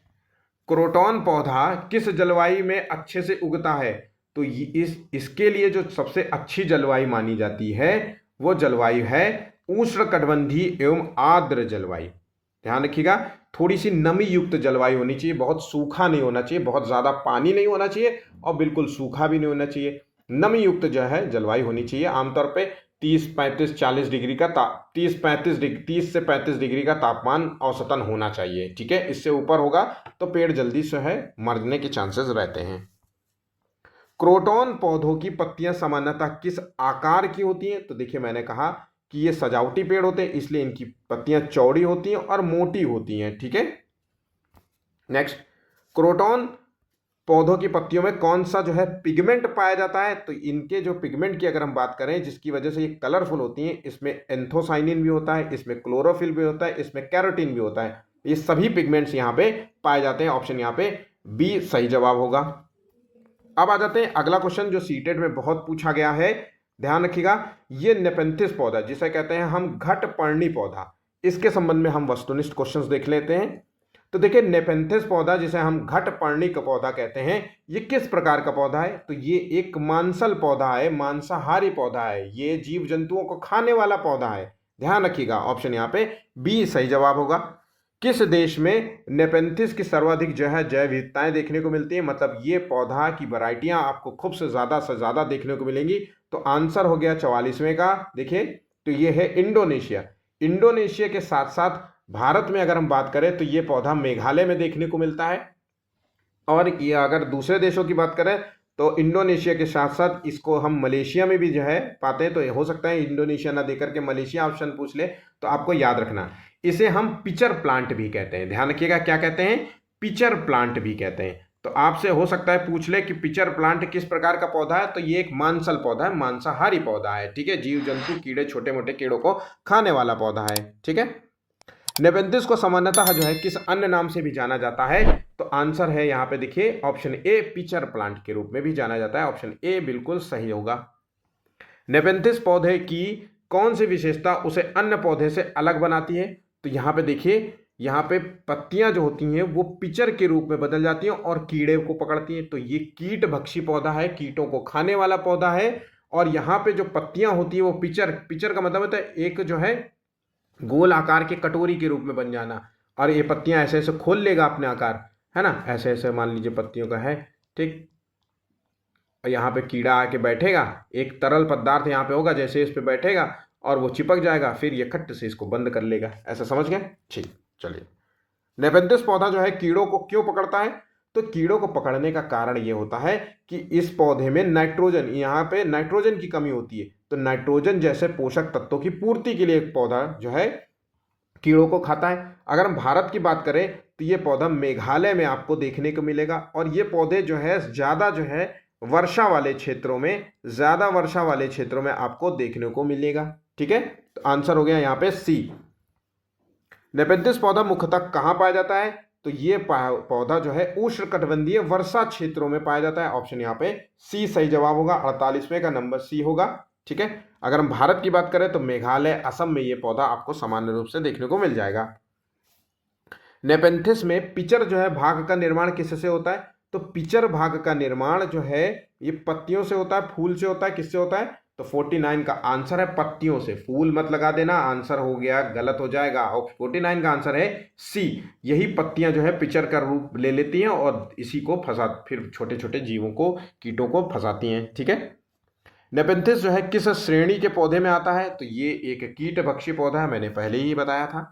Speaker 1: क्रोटॉन पौधा किस जलवायु में अच्छे से उगता है? तो इसके लिए जो सबसे अच्छी जलवायु मानी जाती है वो जलवायु है उष्णकटिबंधीय एवं आर्द्र जलवायु। ध्यान रखिएगा, थोड़ी सी नमी युक्त जलवायु होनी चाहिए, बहुत सूखा नहीं होना चाहिए, बहुत ज़्यादा पानी नहीं होना चाहिए और बिल्कुल सूखा भी नहीं होना चाहिए। नमी युक्त जो है जलवायु होनी चाहिए। आमतौर पे 30-35-40 डिग्री का 30 से 35 डिग्री का तापमान औसतन होना चाहिए। ठीक है, इससे ऊपर होगा तो पेड़ जल्दी से है मरने के चांसेस रहते हैं। क्रोटॉन पौधों की पत्तियां सामान्यतः किस आकार की होती हैं? तो देखिए, मैंने कहा कि ये सजावटी पेड़ होते हैं, इसलिए इनकी पत्तियां चौड़ी होती हैं और मोटी होती हैं। ठीक है, नेक्स्ट, क्रोटॉन पौधों की पत्तियों में कौन सा जो है पिगमेंट पाया जाता है? तो इनके जो पिगमेंट की अगर हम बात करें जिसकी वजह से ये कलरफुल होती हैं, इसमें एंथोसाइनिन भी होता है, इसमें क्लोरोफिल भी होता है, इसमें कैरोटीन भी होता है। ये सभी पिगमेंट्स यहाँ पे पाए जाते हैं। ऑप्शन यहाँ पे बी सही जवाब होगा। अब आ जाते हैं अगला क्वेश्चन जो सीटेट में बहुत पूछा गया है। ध्यान रखिएगा, ये नेपेंथिस पौधा जिसे कहते हैं हम घटपर्णी पौधा, इसके संबंध में हम वस्तुनिष्ठ क्वेश्चंस देख लेते हैं। तो देखिए, नेपेंथिस पौधा जिसे हम घटपर्णी का पौधा कहते हैं, ये किस प्रकार का पौधा है? तो ये एक मांसल पौधा है, मांसाहारी पौधा है, ये जीव जंतुओं को खाने वाला पौधा है। ध्यान रखिएगा, ऑप्शन यहाँ पे बी सही जवाब होगा। किस देश में नेपेंथिस की सर्वाधिक जो है जैव विविधताएं देखने को मिलती है? मतलब ये पौधा की वैरायटियां आपको खूब से ज़्यादा देखने को मिलेंगी। तो आंसर हो गया 44वें का। देखिए, तो ये है इंडोनेशिया। इंडोनेशिया के साथ साथ भारत में अगर हम बात करें तो ये पौधा मेघालय में देखने को मिलता है। और ये अगर दूसरे देशों की बात करें तो इंडोनेशिया के साथ साथ इसको हम मलेशिया में भी जो है पाते हैं, तो हो सकता है इंडोनेशिया ना देकर के मलेशिया ऑप्शन पूछ ले, तो आपको याद रखना इसे हम पिचर प्लांट भी कहते हैं। ध्यान रखिएगा, क्या कहते हैं? पिचर प्लांट भी कहते हैं। तो आपसे हो सकता है पूछ ले कि पिचर प्लांट किस प्रकार का पौधा है, तो ये एक मांसल पौधा है, मांसाहारी पौधा है, ठीक है, जीव जंतु कीड़े छोटे मोटे कीड़ों को खाने वाला पौधा है, ठीक है। नेपेंथिस को सामान्यतः जो है किस अन्य नाम से भी जाना जाता है, तो आंसर है यहाँ पे देखिए ऑप्शन ए, पिचर प्लांट के रूप में भी जाना जाता है। ऑप्शन ए बिल्कुल सही होगा। नेपेंथिस पौधे की कौन सी विशेषता उसे अन्य पौधे से अलग बनाती है, तो यहाँ पे देखिए, यहाँ पे पत्तियां जो होती हैं वो पिचर के रूप में बदल जाती हैं और कीड़े को पकड़ती हैं। तो ये कीट भक्षी पौधा है, कीटों को खाने वाला पौधा है। और यहाँ पे जो पत्तियां होती है वो पिचर, पिचर का मतलब होता है एक जो है गोल आकार के कटोरी के रूप में बन जाना, और ये पत्तियां ऐसे ऐसे खोल लेगा अपने आकार, है ना, ऐसे ऐसे मान लीजिए पत्तियों का है, ठीक। और यहाँ पे कीड़ा आके बैठेगा, एक तरल पदार्थ यहाँ पे होगा, जैसे इस पे बैठेगा और वो चिपक जाएगा, फिर ये खट्ट से इसको बंद कर लेगा। ऐसा समझ गए? ठीक, चलिए। नेपेंथिस पौधा जो है कीड़ों को क्यों पकड़ता है, तो कीड़ों को पकड़ने का कारण ये होता है कि इस पौधे में नाइट्रोजन, यहाँ पे नाइट्रोजन की कमी होती है। तो नाइट्रोजन जैसे पोषक तत्वों की पूर्ति के लिए एक पौधा जो है कीड़ों को खाता है। अगर हम भारत की बात करें तो ये पौधा मेघालय में आपको देखने को मिलेगा, और ये पौधे जो है ज़्यादा जो है वर्षा वाले क्षेत्रों में, ज़्यादा वर्षा वाले क्षेत्रों में आपको देखने को मिलेगा, ठीक है। तो आंसर हो गया यहाँ पे सी। नेपेंथिस पौधा मुख्यतः कहाँ पाया जाता है, तो ये पौधा जो है उष्णकटिबंधीय वर्षा क्षेत्रों में पाया जाता है। ऑप्शन यहाँ पे सी सही जवाब होगा, 48वें का नंबर सी होगा, ठीक है। अगर हम भारत की बात करें तो मेघालय, असम में ये पौधा आपको सामान्य रूप से देखने को मिल जाएगा। नेपेंथिस में पिचर जो है भाग का निर्माण किससे होता है, तो पिचर भाग का निर्माण जो है ये पत्तियों से होता है, फूल से होता है, किससे होता है, तो 49 का आंसर है पत्तियों से। फूल मत लगा देना, आंसर हो गया गलत हो जाएगा। और 49 का आंसर है सी। यही पत्तियां जो है पिचर का रूप ले लेती हैं और इसी को फंसा, फिर छोटे छोटे जीवों को, कीटों को फंसाती हैं, ठीक है। नेपेंथिस जो है किस श्रेणी के पौधे में आता है, तो ये एक कीट भक्षी पौधा है, मैंने पहले ही बताया था।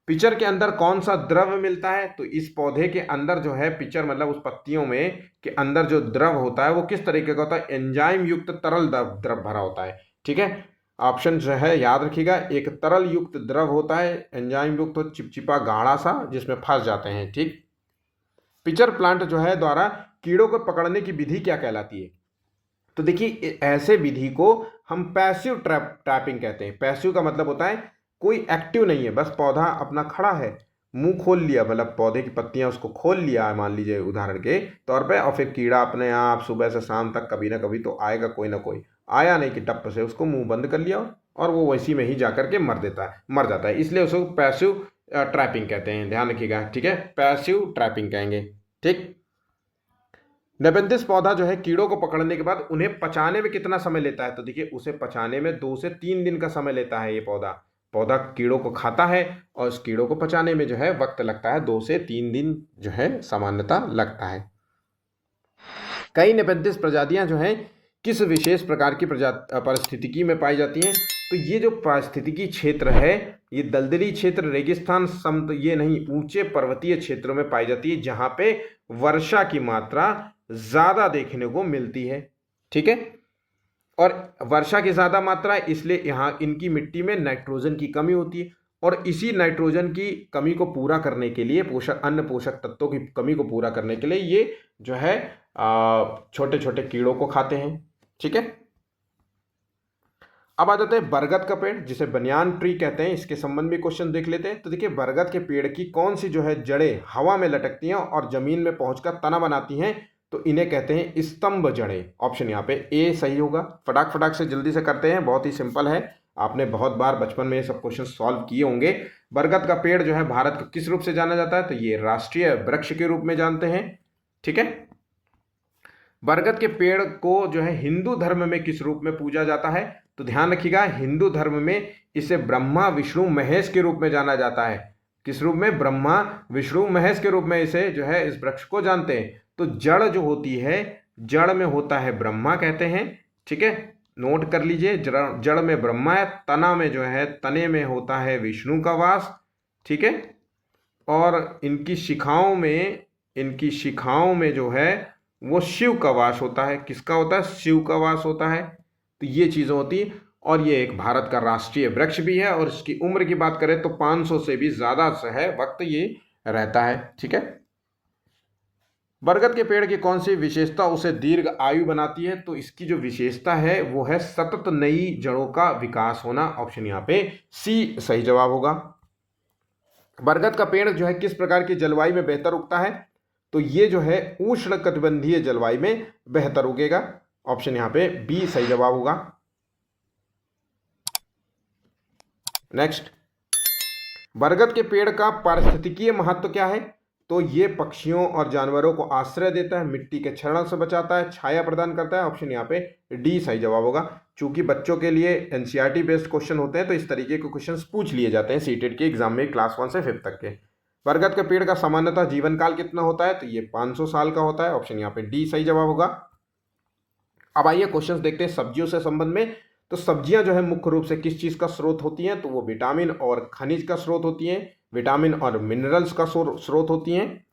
Speaker 1: पिचर के अंदर कौन सा द्रव मिलता है, तो इस पौधे के अंदर जो है पिचर मतलब उस पत्तियों में के अंदर जो द्रव होता है वो किस तरीके का होता है, एंजाइम युक्त तरल द्रव भरा होता है, ठीक है। ऑप्शन जो है याद रखिएगा, एक तरल युक्त द्रव होता है, एंजाइम युक्त तो चिपचिपा गाढ़ा सा जिसमें फंस जाते हैं, ठीक। पिचर प्लांट जो है द्वारा कीड़ों को पकड़ने की विधि क्या कहलाती है, तो देखिए ऐसे विधि को हम पैसिव ट्रैपिंग कहते हैं। पैसिव का मतलब होता है कोई एक्टिव नहीं है, बस पौधा अपना खड़ा है, मुंह खोल लिया, मतलब पौधे की पत्तियां उसको खोल लिया है मान लीजिए उदाहरण के तौर पे, और फिर कीड़ा अपने आप सुबह से शाम तक कभी ना कभी तो आएगा, कोई ना कोई आया नहीं कि टप से उसको मुंह बंद कर लिया और वो वैसी में ही जाकर के मर जाता है, इसलिए उसको पैसिव ट्रैपिंग कहते हैं। ध्यान रखिएगा, ठीक है, पैसिव ट्रैपिंग कहेंगे, ठीक। नेपेंथिस पौधा जो है कीड़ों को पकड़ने के बाद उन्हें पचाने में कितना समय लेता है, तो देखिए उसे पचाने में 2 से 3 दिन का समय लेता है। ये पौधा कीड़ों को खाता है और उस कीड़ों को पचाने में जो है वक्त लगता है 2 से 3 दिन जो है सामान्यतः लगता है। कई नेपेंथिस प्रजातियां जो हैं किस विशेष प्रकार की पारिस्थितिकी में पाई जाती हैं, तो ये जो पारिस्थितिकी क्षेत्र है ये दलदली क्षेत्र, रेगिस्तान, ये नहीं, ऊंचे पर्वतीय क्षेत्रों में पाई जाती है जहां पे वर्षा की मात्रा ज्यादा देखने को मिलती है, ठीक है। और वर्षा की ज्यादा मात्रा है इसलिए यहाँ इनकी मिट्टी में नाइट्रोजन की कमी होती है, और इसी नाइट्रोजन की कमी को पूरा करने के लिए, अन्य पोषक तत्वों की कमी को पूरा करने के लिए ये जो है छोटे छोटे कीड़ों को खाते हैं, ठीक है। अब आ जाते हैं बरगद का पेड़, जिसे बनियान ट्री कहते हैं, इसके संबंध में क्वेश्चन देख लेते हैं। तो देखिए बरगद के पेड़ की कौन सी जो है जड़ें हवा में लटकती हैं और जमीन में पहुंचकर तना बनाती हैं, तो इन्हें कहते हैं स्तंभ जड़ें। ऑप्शन यहाँ पे ए सही होगा। फटाक से जल्दी से करते हैं, बहुत ही सिंपल है, आपने बहुत बार बचपन में ये सब क्वेश्चन सॉल्व किए होंगे। बरगद का पेड़ जो है भारत को किस रूप से जाना जाता है, तो ये राष्ट्रीय वृक्ष के रूप में जानते हैं, ठीक है। बरगद के पेड़ को जो है हिंदू धर्म में किस रूप में पूजा जाता है, तो ध्यान रखिएगा हिंदू धर्म में इसे ब्रह्मा विष्णु महेश के रूप में जाना जाता है। किस रूप में, ब्रह्मा विष्णु महेश के रूप में इसे जो है इस वृक्ष को जानते हैं। तो जड़ जो होती है, जड़ में होता है ब्रह्मा कहते हैं, ठीक है, नोट कर लीजिए, जड़ में ब्रह्मा है, तना में जो है, तने में होता है विष्णु का वास, ठीक है। और इनकी शिखाओं में जो है वो शिव का वास होता है। किसका होता है? शिव का वास होता है। तो ये चीज़ें होती हैं। और ये एक भारत का राष्ट्रीय वृक्ष भी है, और इसकी उम्र की बात करें तो 500 से भी ज़्यादा से है वक्त ये रहता है। ठीक है। बरगद के पेड़ की कौन सी विशेषता उसे दीर्घ आयु बनाती है? तो इसकी जो विशेषता है वो है सतत नई जड़ों का विकास होना। ऑप्शन यहाँ पे सी सही जवाब होगा। बरगद का पेड़ जो है किस प्रकार की जलवायु में बेहतर उगता है? तो ये जो है उष्णकटिबंधीय जलवायु में बेहतर उगेगा। ऑप्शन यहाँ पे बी सही जवाब होगा। नेक्स्ट, बरगद के पेड़ का पारिस्थितिकीय महत्व क्या है? तो ये पक्षियों और जानवरों को आश्रय देता है, मिट्टी के क्षरण से बचाता है, छाया प्रदान करता है। ऑप्शन यहाँ पे डी सही जवाब होगा। चूंकि बच्चों के लिए एनसीईआरटी बेस्ड क्वेश्चन होते हैं तो इस तरीके के क्वेश्चंस पूछ लिए जाते हैं सीटेट के एग्जाम में, क्लास 1 से 5 तक के। बरगद के पेड़ का सामान्यतः जीवन काल कितना होता है? तो ये 500 साल का होता है। ऑप्शन यहाँ पे डी सही जवाब होगा। अब आइए क्वेश्चन देखते हैं सब्जियों से संबंध में। तो सब्जियां जो है मुख्य रूप से किस चीज का स्रोत होती हैं? तो वो विटामिन और खनिज का स्रोत होती हैं, विटामिन और मिनरल्स का स्रोत होती हैं।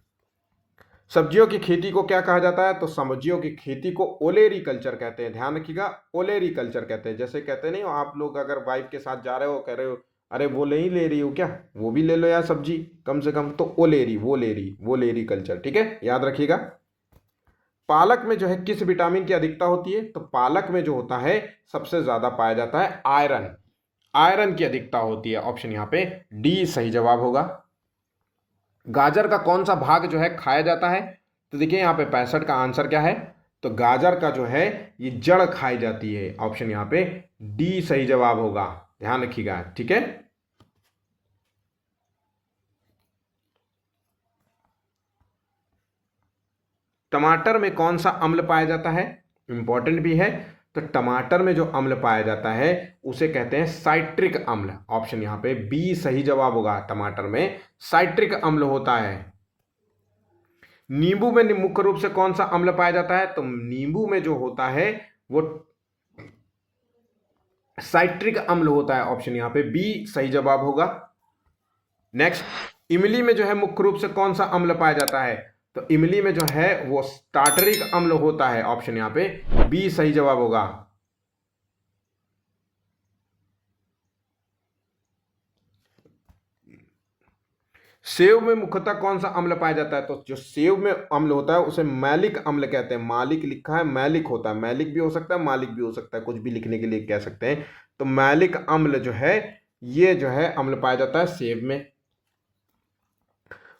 Speaker 1: सब्जियों की खेती को क्या कहा जाता है? तो सब्जियों की खेती को ओलेरी कल्चर कहते हैं। ध्यान रखिएगा, ओलेरी कल्चर कहते हैं। जैसे कहते नहीं हो आप लोग, अगर वाइफ के साथ जा रहे हो, कह रहे हो अरे वो नहीं ले रही हो क्या, वो भी ले लो यार सब्जी कम से कम, तो ओलेरी, वो लेरी कल्चर। ठीक है, याद रखिएगा। पालक में जो है किस विटामिन की अधिकता होती है? तो पालक में जो होता है सबसे ज्यादा पाया जाता है आयरन। आयरन की अधिकता होती है। ऑप्शन यहाँ पे डी सही जवाब होगा। गाजर का कौन सा भाग जो है खाया जाता है? तो देखिए यहाँ पे 65 का आंसर क्या है? तो गाजर का जो है ये जड़ खाई जाती है। ऑप्शन यहाँ पे डी सही जवाब होगा। ध्यान रखिएगा। ठीक है। टमाटर में कौन सा अम्ल पाया जाता है? इंपॉर्टेंट भी है। तो टमाटर में जो अम्ल पाया जाता है उसे कहते हैं साइट्रिक अम्ल। ऑप्शन यहाँ पे बी सही जवाब होगा। टमाटर में साइट्रिक अम्ल होता है। नींबू में मुख्य रूप से कौन सा अम्ल पाया जाता है? तो नींबू में जो होता है वो साइट्रिक अम्ल होता है। ऑप्शन यहाँ पे बी सही जवाब होगा। नेक्स्ट, इमली में जो है मुख्य रूप से कौन सा अम्ल पाया जाता है? तो इमली में जो है वो टार्टरिक अम्ल होता है। ऑप्शन यहाँ पे बी सही जवाब होगा। सेव में मुख्यतः कौन सा अम्ल पाया जाता है? तो जो सेव में अम्ल होता है उसे मैलिक अम्ल कहते हैं। मालिक लिखा है, मैलिक होता है। मैलिक भी हो सकता है, मालिक भी हो सकता है, कुछ भी लिखने के लिए कह सकते हैं। तो मैलिक अम्ल जो है ये जो है अम्ल पाया जाता है सेव में।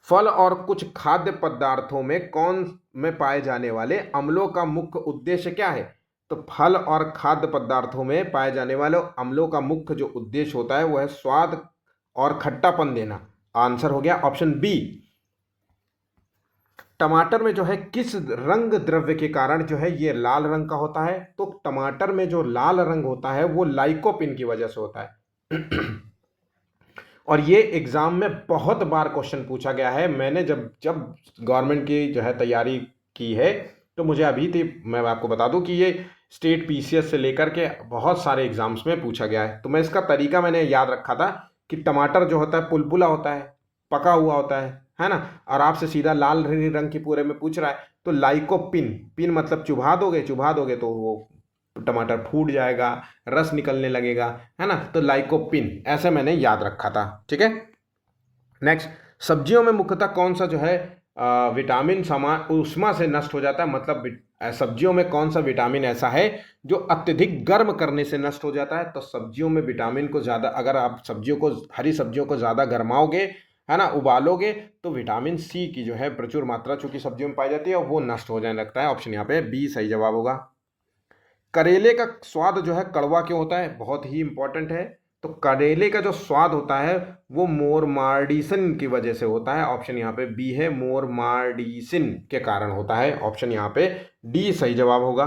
Speaker 1: फल और कुछ खाद्य पदार्थों में कौन में पाए जाने वाले अम्लों का मुख्य उद्देश्य क्या है? तो फल और खाद्य पदार्थों में पाए जाने वाले अम्लों का मुख्य जो उद्देश्य होता है वो है स्वाद और खट्टापन देना। आंसर हो गया ऑप्शन बी। टमाटर में जो है किस रंग द्रव्य के कारण जो है ये लाल रंग का होता है? तो टमाटर में जो लाल रंग होता है वो लाइकोपिन की वजह से होता है। और ये एग्जाम में बहुत बार क्वेश्चन पूछा गया है। मैंने जब जब गवर्नमेंट की जो है तैयारी की है तो मुझे अभी थी, मैं आपको बता दूं कि ये स्टेट पीसीएस से लेकर के बहुत सारे एग्जाम्स में पूछा गया है। तो मैं इसका तरीका मैंने याद रखा था कि टमाटर जो होता है पुलपुला होता है, पका हुआ होता है ना। और आपसे सीधा लाल रंग की पूरे में पूछ रहा है तो लाइकोपिन, पिन मतलब चुभा दोगे तो वो टमाटर फूट जाएगा, रस निकलने लगेगा, है ना। तो लाइकोपिन ऐसे मैंने याद रखा था। ठीक है। नेक्स्ट, सब्जियों में मुख्यतः कौन सा जो है विटामिन ऊष्मा से नष्ट हो जाता है? मतलब सब्जियों में कौन सा विटामिन ऐसा है जो अत्यधिक गर्म करने से नष्ट हो जाता है? तो सब्जियों में विटामिन को ज़्यादा, अगर आप सब्जियों को, हरी सब्जियों को ज़्यादा गर्माओगे, है ना, उबालोगे, तो विटामिन सी की जो है प्रचुर मात्रा चूंकि सब्जियों में पाई जाती है वो नष्ट हो जाने लगता है। ऑप्शन यहाँ पे बी सही जवाब होगा। करेले का स्वाद जो है कड़वा क्यों होता है? बहुत ही इंपॉर्टेंट है। तो करेले का जो स्वाद होता है वो मोरमार्डिसन की वजह से होता है। ऑप्शन यहाँ पे बी है, मोरमार्डिसन के कारण होता है। ऑप्शन यहाँ पे डी सही जवाब होगा।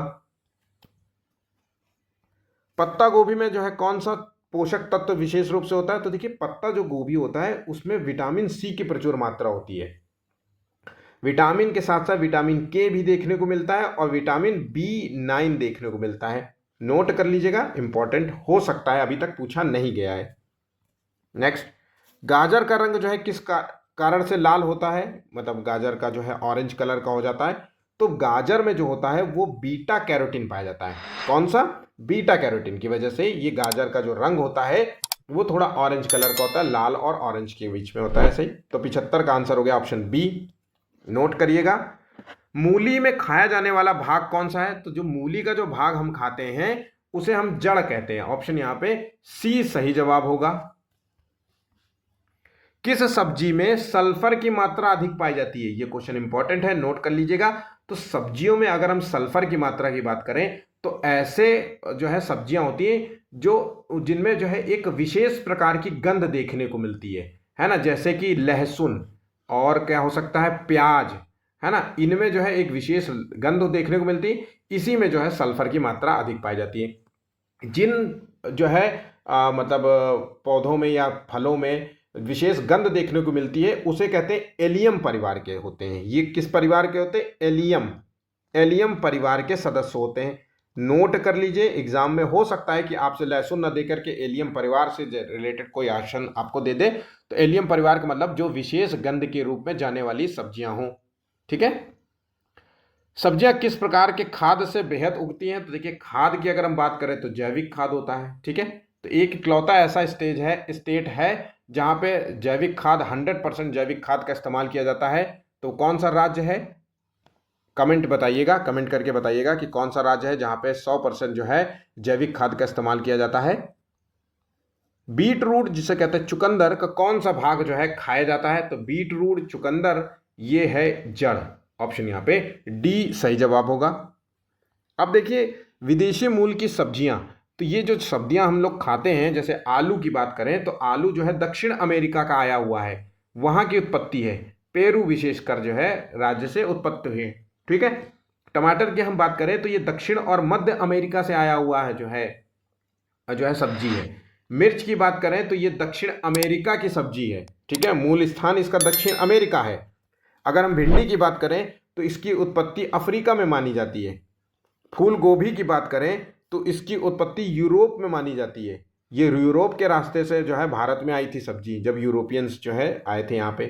Speaker 1: पत्ता गोभी में जो है कौन सा पोषक तत्व विशेष रूप से होता है? तो देखिए पत्ता जो गोभी होता है उसमें विटामिन सी की प्रचुर मात्रा होती है। विटामिन के साथ साथ विटामिन के भी देखने को मिलता है और विटामिन B9 देखने को मिलता है। नोट कर लीजिएगा, इंपॉर्टेंट हो सकता है, अभी तक पूछा नहीं गया है। नेक्स्ट, गाजर का रंग जो है किस कारण से लाल होता है? मतलब गाजर का जो है ऑरेंज कलर का हो जाता है। तो गाजर में जो होता है वो बीटा कैरोटीन पाया जाता है। कौन सा? बीटा कैरोटीन की वजह से ये गाजर का जो रंग होता है वो थोड़ा ऑरेंज कलर का होता है, लाल और ऑरेंज के बीच में होता है। सही, तो 75 का आंसर हो गया ऑप्शन बी। नोट करिएगा। मूली में खाया जाने वाला भाग कौन सा है? तो जो मूली का जो भाग हम खाते हैं उसे हम जड़ कहते हैं। ऑप्शन यहां पे सी सही जवाब होगा। किस सब्जी में सल्फर की मात्रा अधिक पाई जाती है? ये क्वेश्चन इंपॉर्टेंट है, नोट कर लीजिएगा। तो सब्जियों में अगर हम सल्फर की मात्रा की बात करें तो ऐसे जो है सब्जियां होती हैं जो जिनमें जो है एक विशेष प्रकार की गंध देखने को मिलती है ना, जैसे कि लहसुन और क्या हो सकता है, प्याज, है ना। इनमें जो है एक विशेष गंध देखने को मिलती है, इसी में जो है सल्फर की मात्रा अधिक पाई जाती है। जिन जो है मतलब पौधों में या फलों में विशेष गंध देखने को मिलती है उसे कहते हैं एलियम परिवार के होते हैं। ये किस परिवार के होते हैं? एलियम परिवार के सदस्य होते हैं। नोट कर लीजिए, एग्जाम में हो सकता है कि आपसे लहसुन न देकर के एलियम परिवार से रिलेटेड कोई ऑप्शन आपको दे दे। तो एलियम परिवार का मतलब जो विशेष गंध के रूप में जाने वाली सब्जियां हों। ठीक है। सब्जियां किस प्रकार के खाद से बेहद उगती हैं? तो देखिए, खाद की अगर हम बात करें तो जैविक खाद होता है। ठीक है। तो एक इकलौता ऐसा स्टेट है जहां पे जैविक खाद 100% जैविक खाद का इस्तेमाल किया जाता है। तो कौन सा राज्य है? कमेंट बताइएगा, कमेंट करके बताइएगा कि कौन सा राज्य है जहां पे 100% जो है जैविक खाद का इस्तेमाल किया जाता है। बीट रूट जिसे कहते हैं चुकंदर का कौन सा भाग जो है खाया जाता है? तो बीट रूट, चुकंदर, ये है जड़। ऑप्शन यहां पे डी सही जवाब होगा। अब देखिए, विदेशी मूल की सब्जियां, तो ये जो सब्जियां हम लोग खाते हैं, जैसे आलू की बात करें तो आलू जो है दक्षिण अमेरिका का आया हुआ है, वहां की उत्पत्ति है। पेरू विशेषकर जो है राज्य से उत्पत्ति हुई है। ठीक है। टमाटर की हम बात करें तो ये दक्षिण और मध्य अमेरिका से आया हुआ है जो है सब्जी है। मिर्च की बात करें तो ये दक्षिण अमेरिका की सब्जी है। ठीक है, मूल स्थान इसका दक्षिण अमेरिका है। अगर हम भिंडी की बात करें तो इसकी उत्पत्ति अफ्रीका में मानी जाती है। फूल गोभी की बात करें तो इसकी उत्पत्ति यूरोप में मानी जाती है। ये यूरोप के रास्ते से जो है भारत में आई थी सब्जी, जब यूरोपियंस जो है आए थे यहाँ पे।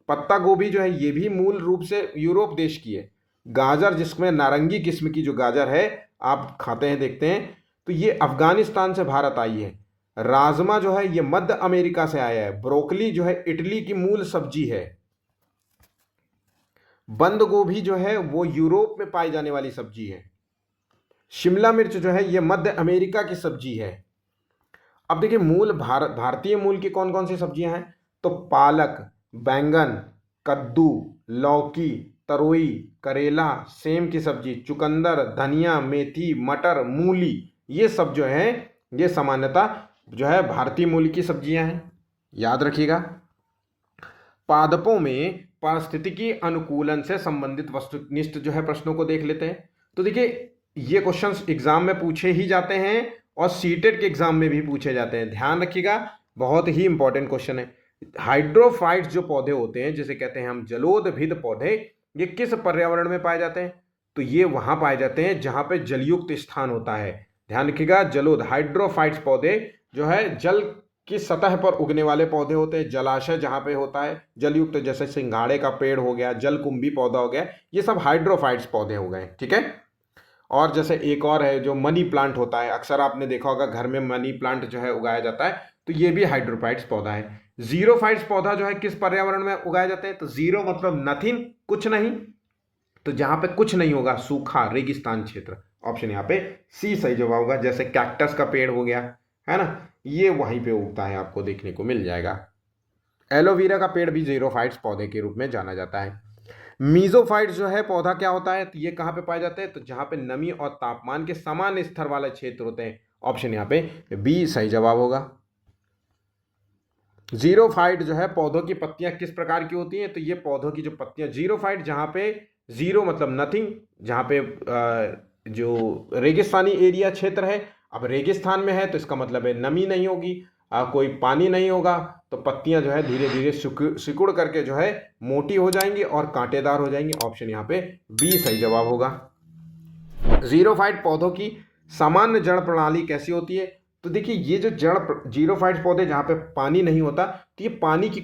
Speaker 1: पत्ता गोभी जो है ये भी मूल रूप से यूरोप देश की है। गाजर, जिसमें नारंगी किस्म की जो गाजर है आप खाते हैं, देखते हैं, तो ये अफगानिस्तान से भारत आई है। राजमा जो है ये मध्य अमेरिका से आया है। ब्रोकली जो है इटली की मूल सब्जी है। बंद गोभी जो है वो यूरोप में पाई जाने वाली सब्जी है। शिमला मिर्च जो है ये मध्य अमेरिका की सब्जी है। अब देखिए, भारतीय मूल की कौन कौन सी सब्जियां हैं? तो पालक, बैंगन, कद्दू, लौकी, तरोई, करेला, सेम की सब्जी, चुकंदर, धनिया, मेथी, मटर, मूली, ये सब जो है ये सामान्यतः जो है भारतीय मूल की सब्जियां हैं। याद रखिएगा। पादपों में पारिस्थितिकी अनुकूलन से संबंधित वस्तुनिष्ठ जो है प्रश्नों को देख लेते हैं। तो देखिए, ये क्वेश्चंस एग्जाम में पूछे ही जाते हैं और सीटेट के एग्जाम में भी पूछे जाते हैं। ध्यान रखिएगा, बहुत ही इंपॉर्टेंट क्वेश्चन है। हाइड्रोफाइट्स जो पौधे होते हैं, जिसे कहते हैं हम जलोदभिद पौधे, ये किस पर्यावरण में पाए जाते हैं? तो ये वहां पाए जाते हैं जहां पे जलयुक्त स्थान होता है। ध्यान रखिएगा, हाइड्रोफाइट्स पौधे जो है जल की सतह पर उगने वाले पौधे होते हैं। जलाशय जहां पे होता है जलयुक्त, जैसे सिंघाड़े का पेड़ हो गया, जलकुंभी पौधा हो गया, ये सब हाइड्रोफाइट्स पौधे हो गए। ठीक है। और जैसे एक और है जो मनी प्लांट होता है, अक्सर आपने देखा होगा घर में मनी प्लांट जो है उगाया जाता है, तो ये भी हाइड्रोफाइट्स पौधा है। जीरोफाइट्स पौधा जो है किस पर्यावरण में उगाए जाते हैं? तो जीरो मतलब नथिंग, कुछ नहीं। तो जहां पे कुछ नहीं होगा, सूखा रेगिस्तान क्षेत्र। ऑप्शन यहाँ पे सी सही जवाब होगा। जैसे कैक्टस का पेड़ हो गया, है ना, ये वहीं पे उगता है, आपको देखने को मिल जाएगा। एलोवेरा का पेड़ भी जीरोफाइट्स पौधे के रूप में जाना जाता है। मीजोफाइट्स जो है पौधा क्या होता है? तो ये कहाँ पे पाए जाते हैं? तो जहां पे नमी और तापमान के समान स्तर वाले क्षेत्र होते हैं। ऑप्शन यहाँ पे बी सही जवाब होगा। जीरोफाइट जो है पौधों की पत्तियां किस प्रकार की होती हैं? तो ये पौधों की जो पत्तियां जीरोफाइट, जहां पे जीरो मतलब नथिंग, जहां पे जो रेगिस्तानी एरिया क्षेत्र है, अब रेगिस्तान में है तो इसका मतलब है नमी नहीं होगी, कोई पानी नहीं होगा, तो पत्तियां जो है धीरे धीरे सिकुड़ करके जो है मोटी हो जाएंगी और कांटेदार हो जाएंगी। ऑप्शन यहाँ पे बी सही जवाब होगा। जीरोफाइट पौधों की सामान्य जड़ प्रणाली कैसी होती है? तो देखिए, ये जो जीरोफाइट पौधे जहाँ पे पानी नहीं होता, तो ये पानी की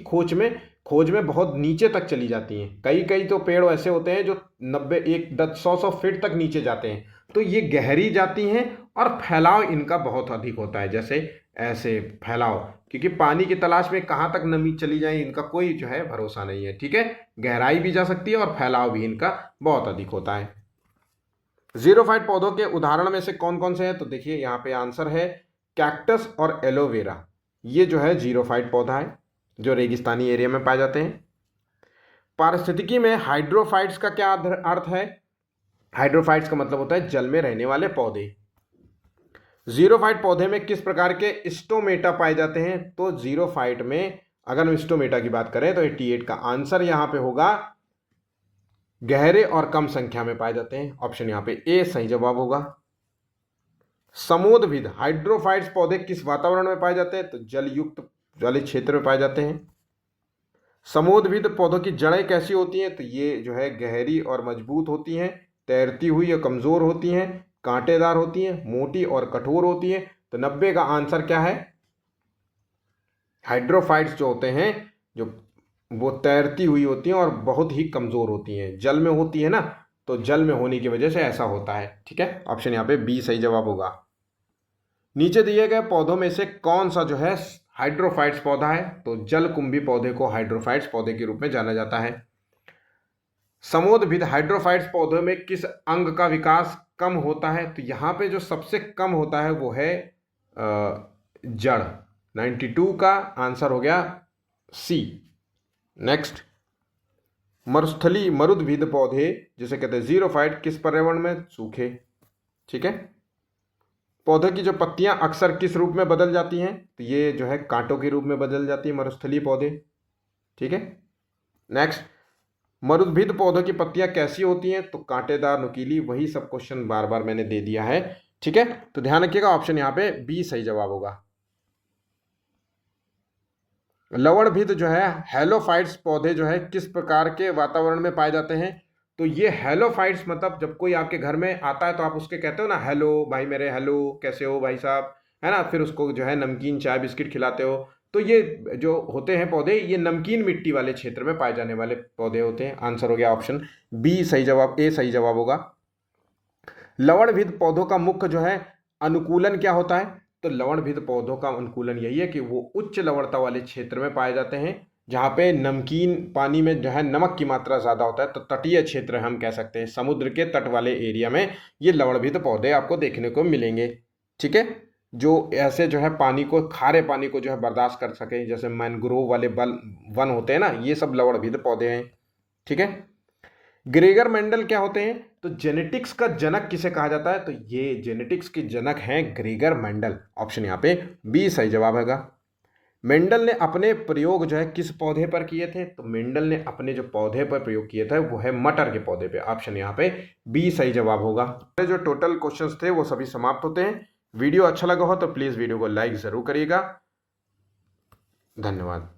Speaker 1: खोज में बहुत नीचे तक चली जाती हैं। कई कई तो पेड़ ऐसे होते हैं जो 90 एक 100 फीट तक नीचे जाते हैं। तो ये गहरी जाती हैं और फैलाव इनका बहुत अधिक होता है, जैसे ऐसे फैलाव, क्योंकि पानी की तलाश में कहाँ तक नमी चली जाए इनका कोई जो है भरोसा नहीं है। ठीक है, गहराई भी जा सकती है और फैलाव भी इनका बहुत अधिक होता है। जीरोफाइट पौधों के उदाहरण में से कौन कौन से हैं, तो देखिए यहाँ पे आंसर है कैक्टस और एलोवेरा। ये जो है जीरोफाइट पौधा है जो रेगिस्तानी एरिया में पाए जाते हैं। पारिस्थितिकी में हाइड्रोफाइट्स का क्या अर्थ है? हाइड्रोफाइट्स का मतलब होता है जल में रहने वाले पौधे। जीरोफाइट पौधे में किस प्रकार के स्टोमेटा पाए जाते हैं? तो जीरोफाइट में अगर हम स्टोमेटा की बात करें तो 88 का आंसर यहां पे होगा गहरे और कम संख्या में पाए जाते हैं। ऑप्शन यहां पे ए सही जवाब होगा। समोदभिद हाइड्रोफाइट्स पौधे किस वातावरण में पाए जाते हैं? तो जल युक्त वाले क्षेत्र में पाए जाते हैं। समोदभिद पौधों की जड़ें कैसी होती हैं? तो ये जो है गहरी और मजबूत होती हैं, तैरती हुई या कमजोर होती हैं, कांटेदार होती हैं, मोटी और कठोर होती हैं। तो 90 का आंसर क्या है? हाइड्रोफाइट्स जो होते हैं जो वो तैरती हुई होती हैं और बहुत ही कमजोर होती हैं, जल में होती है ना, तो जल में होने की वजह से ऐसा होता है। ठीक है, ऑप्शन यहाँ पे बी सही जवाब होगा। नीचे दिए गए पौधों में से कौन सा जो है हाइड्रोफाइट्स पौधा है? तो जलकुंभी पौधे को हाइड्रोफाइट्स पौधे के रूप में जाना जाता है। समोदभिद हाइड्रोफाइट्स पौधों में किस अंग का विकास कम होता है? तो यहाँ पे जो सबसे कम होता है वो है जड़। 92 का आंसर हो गया सी। नेक्स्ट, मरुस्थली मरुद्भिद पौधे जिसे कहते हैं जीरोफाइट किस पर्यावरण में? सूखे। ठीक है, पौधे की जो पत्तियां अक्सर किस रूप में बदल जाती हैं? तो ये जो है कांटों के रूप में बदल जाती है मरुस्थलीय पौधे। ठीक है, नेक्स्ट, मरुद्भिद पौधों की पत्तियां कैसी होती हैं? तो कांटेदार, नुकीली। वही सब क्वेश्चन बार बार मैंने दे दिया है। ठीक है, तो ध्यान रखिएगा ऑप्शन यहाँ पे बी सही जवाब होगा। लवणभिद जो है हेलोफाइट्स पौधे जो है किस प्रकार के वातावरण में पाए जाते हैं? तो ये हेलोफाइट्स मतलब जब कोई आपके घर में आता है तो आप उसके कहते हो ना हेलो भाई मेरे, हेलो कैसे हो भाई साहब, है ना, फिर उसको जो है नमकीन चाय बिस्किट खिलाते हो। तो ये जो होते हैं पौधे ये नमकीन मिट्टी वाले क्षेत्र में पाए जाने वाले पौधे होते हैं। आंसर हो गया ऑप्शन बी सही जवाब, ए सही जवाब होगा। लवणभिद पौधों का मुख्य जो है अनुकूलन क्या होता है? तो लवणभिद पौधों का अनुकूलन यही है कि वो उच्च लवणता वाले क्षेत्र में पाए जाते हैं जहाँ पे नमकीन पानी में जो है नमक की मात्रा ज़्यादा होता है। तो तटीय क्षेत्र हम कह सकते हैं, समुद्र के तट वाले एरिया में ये लवणभिद पौधे आपको देखने को मिलेंगे। ठीक है, जो ऐसे जो है पानी को, खारे पानी को जो है बर्दाश्त कर सके, जैसे मैंग्रोव वाले वन होते हैं ना, ये सब लवणभिद पौधे हैं। ठीक है, ग्रेगर मेंडल क्या होते हैं? तो जेनेटिक्स का जनक किसे कहा जाता है? तो ये जेनेटिक्स के जनक हैं ग्रेगर मेंडल। ऑप्शन यहाँ पे बी सही जवाब होगा। मेंडल ने अपने प्रयोग जो है किस पौधे पर किए थे? तो मेंडल ने अपने जो पौधे पर प्रयोग किए थे वो है मटर के पौधे पे। ऑप्शन यहाँ पे बी सही जवाब होगा। जो टोटल क्वेश्चंस थे वो सभी समाप्त होते हैं। वीडियो अच्छा लगा हो तो प्लीज़ वीडियो को लाइक ज़रूर करिएगा। धन्यवाद।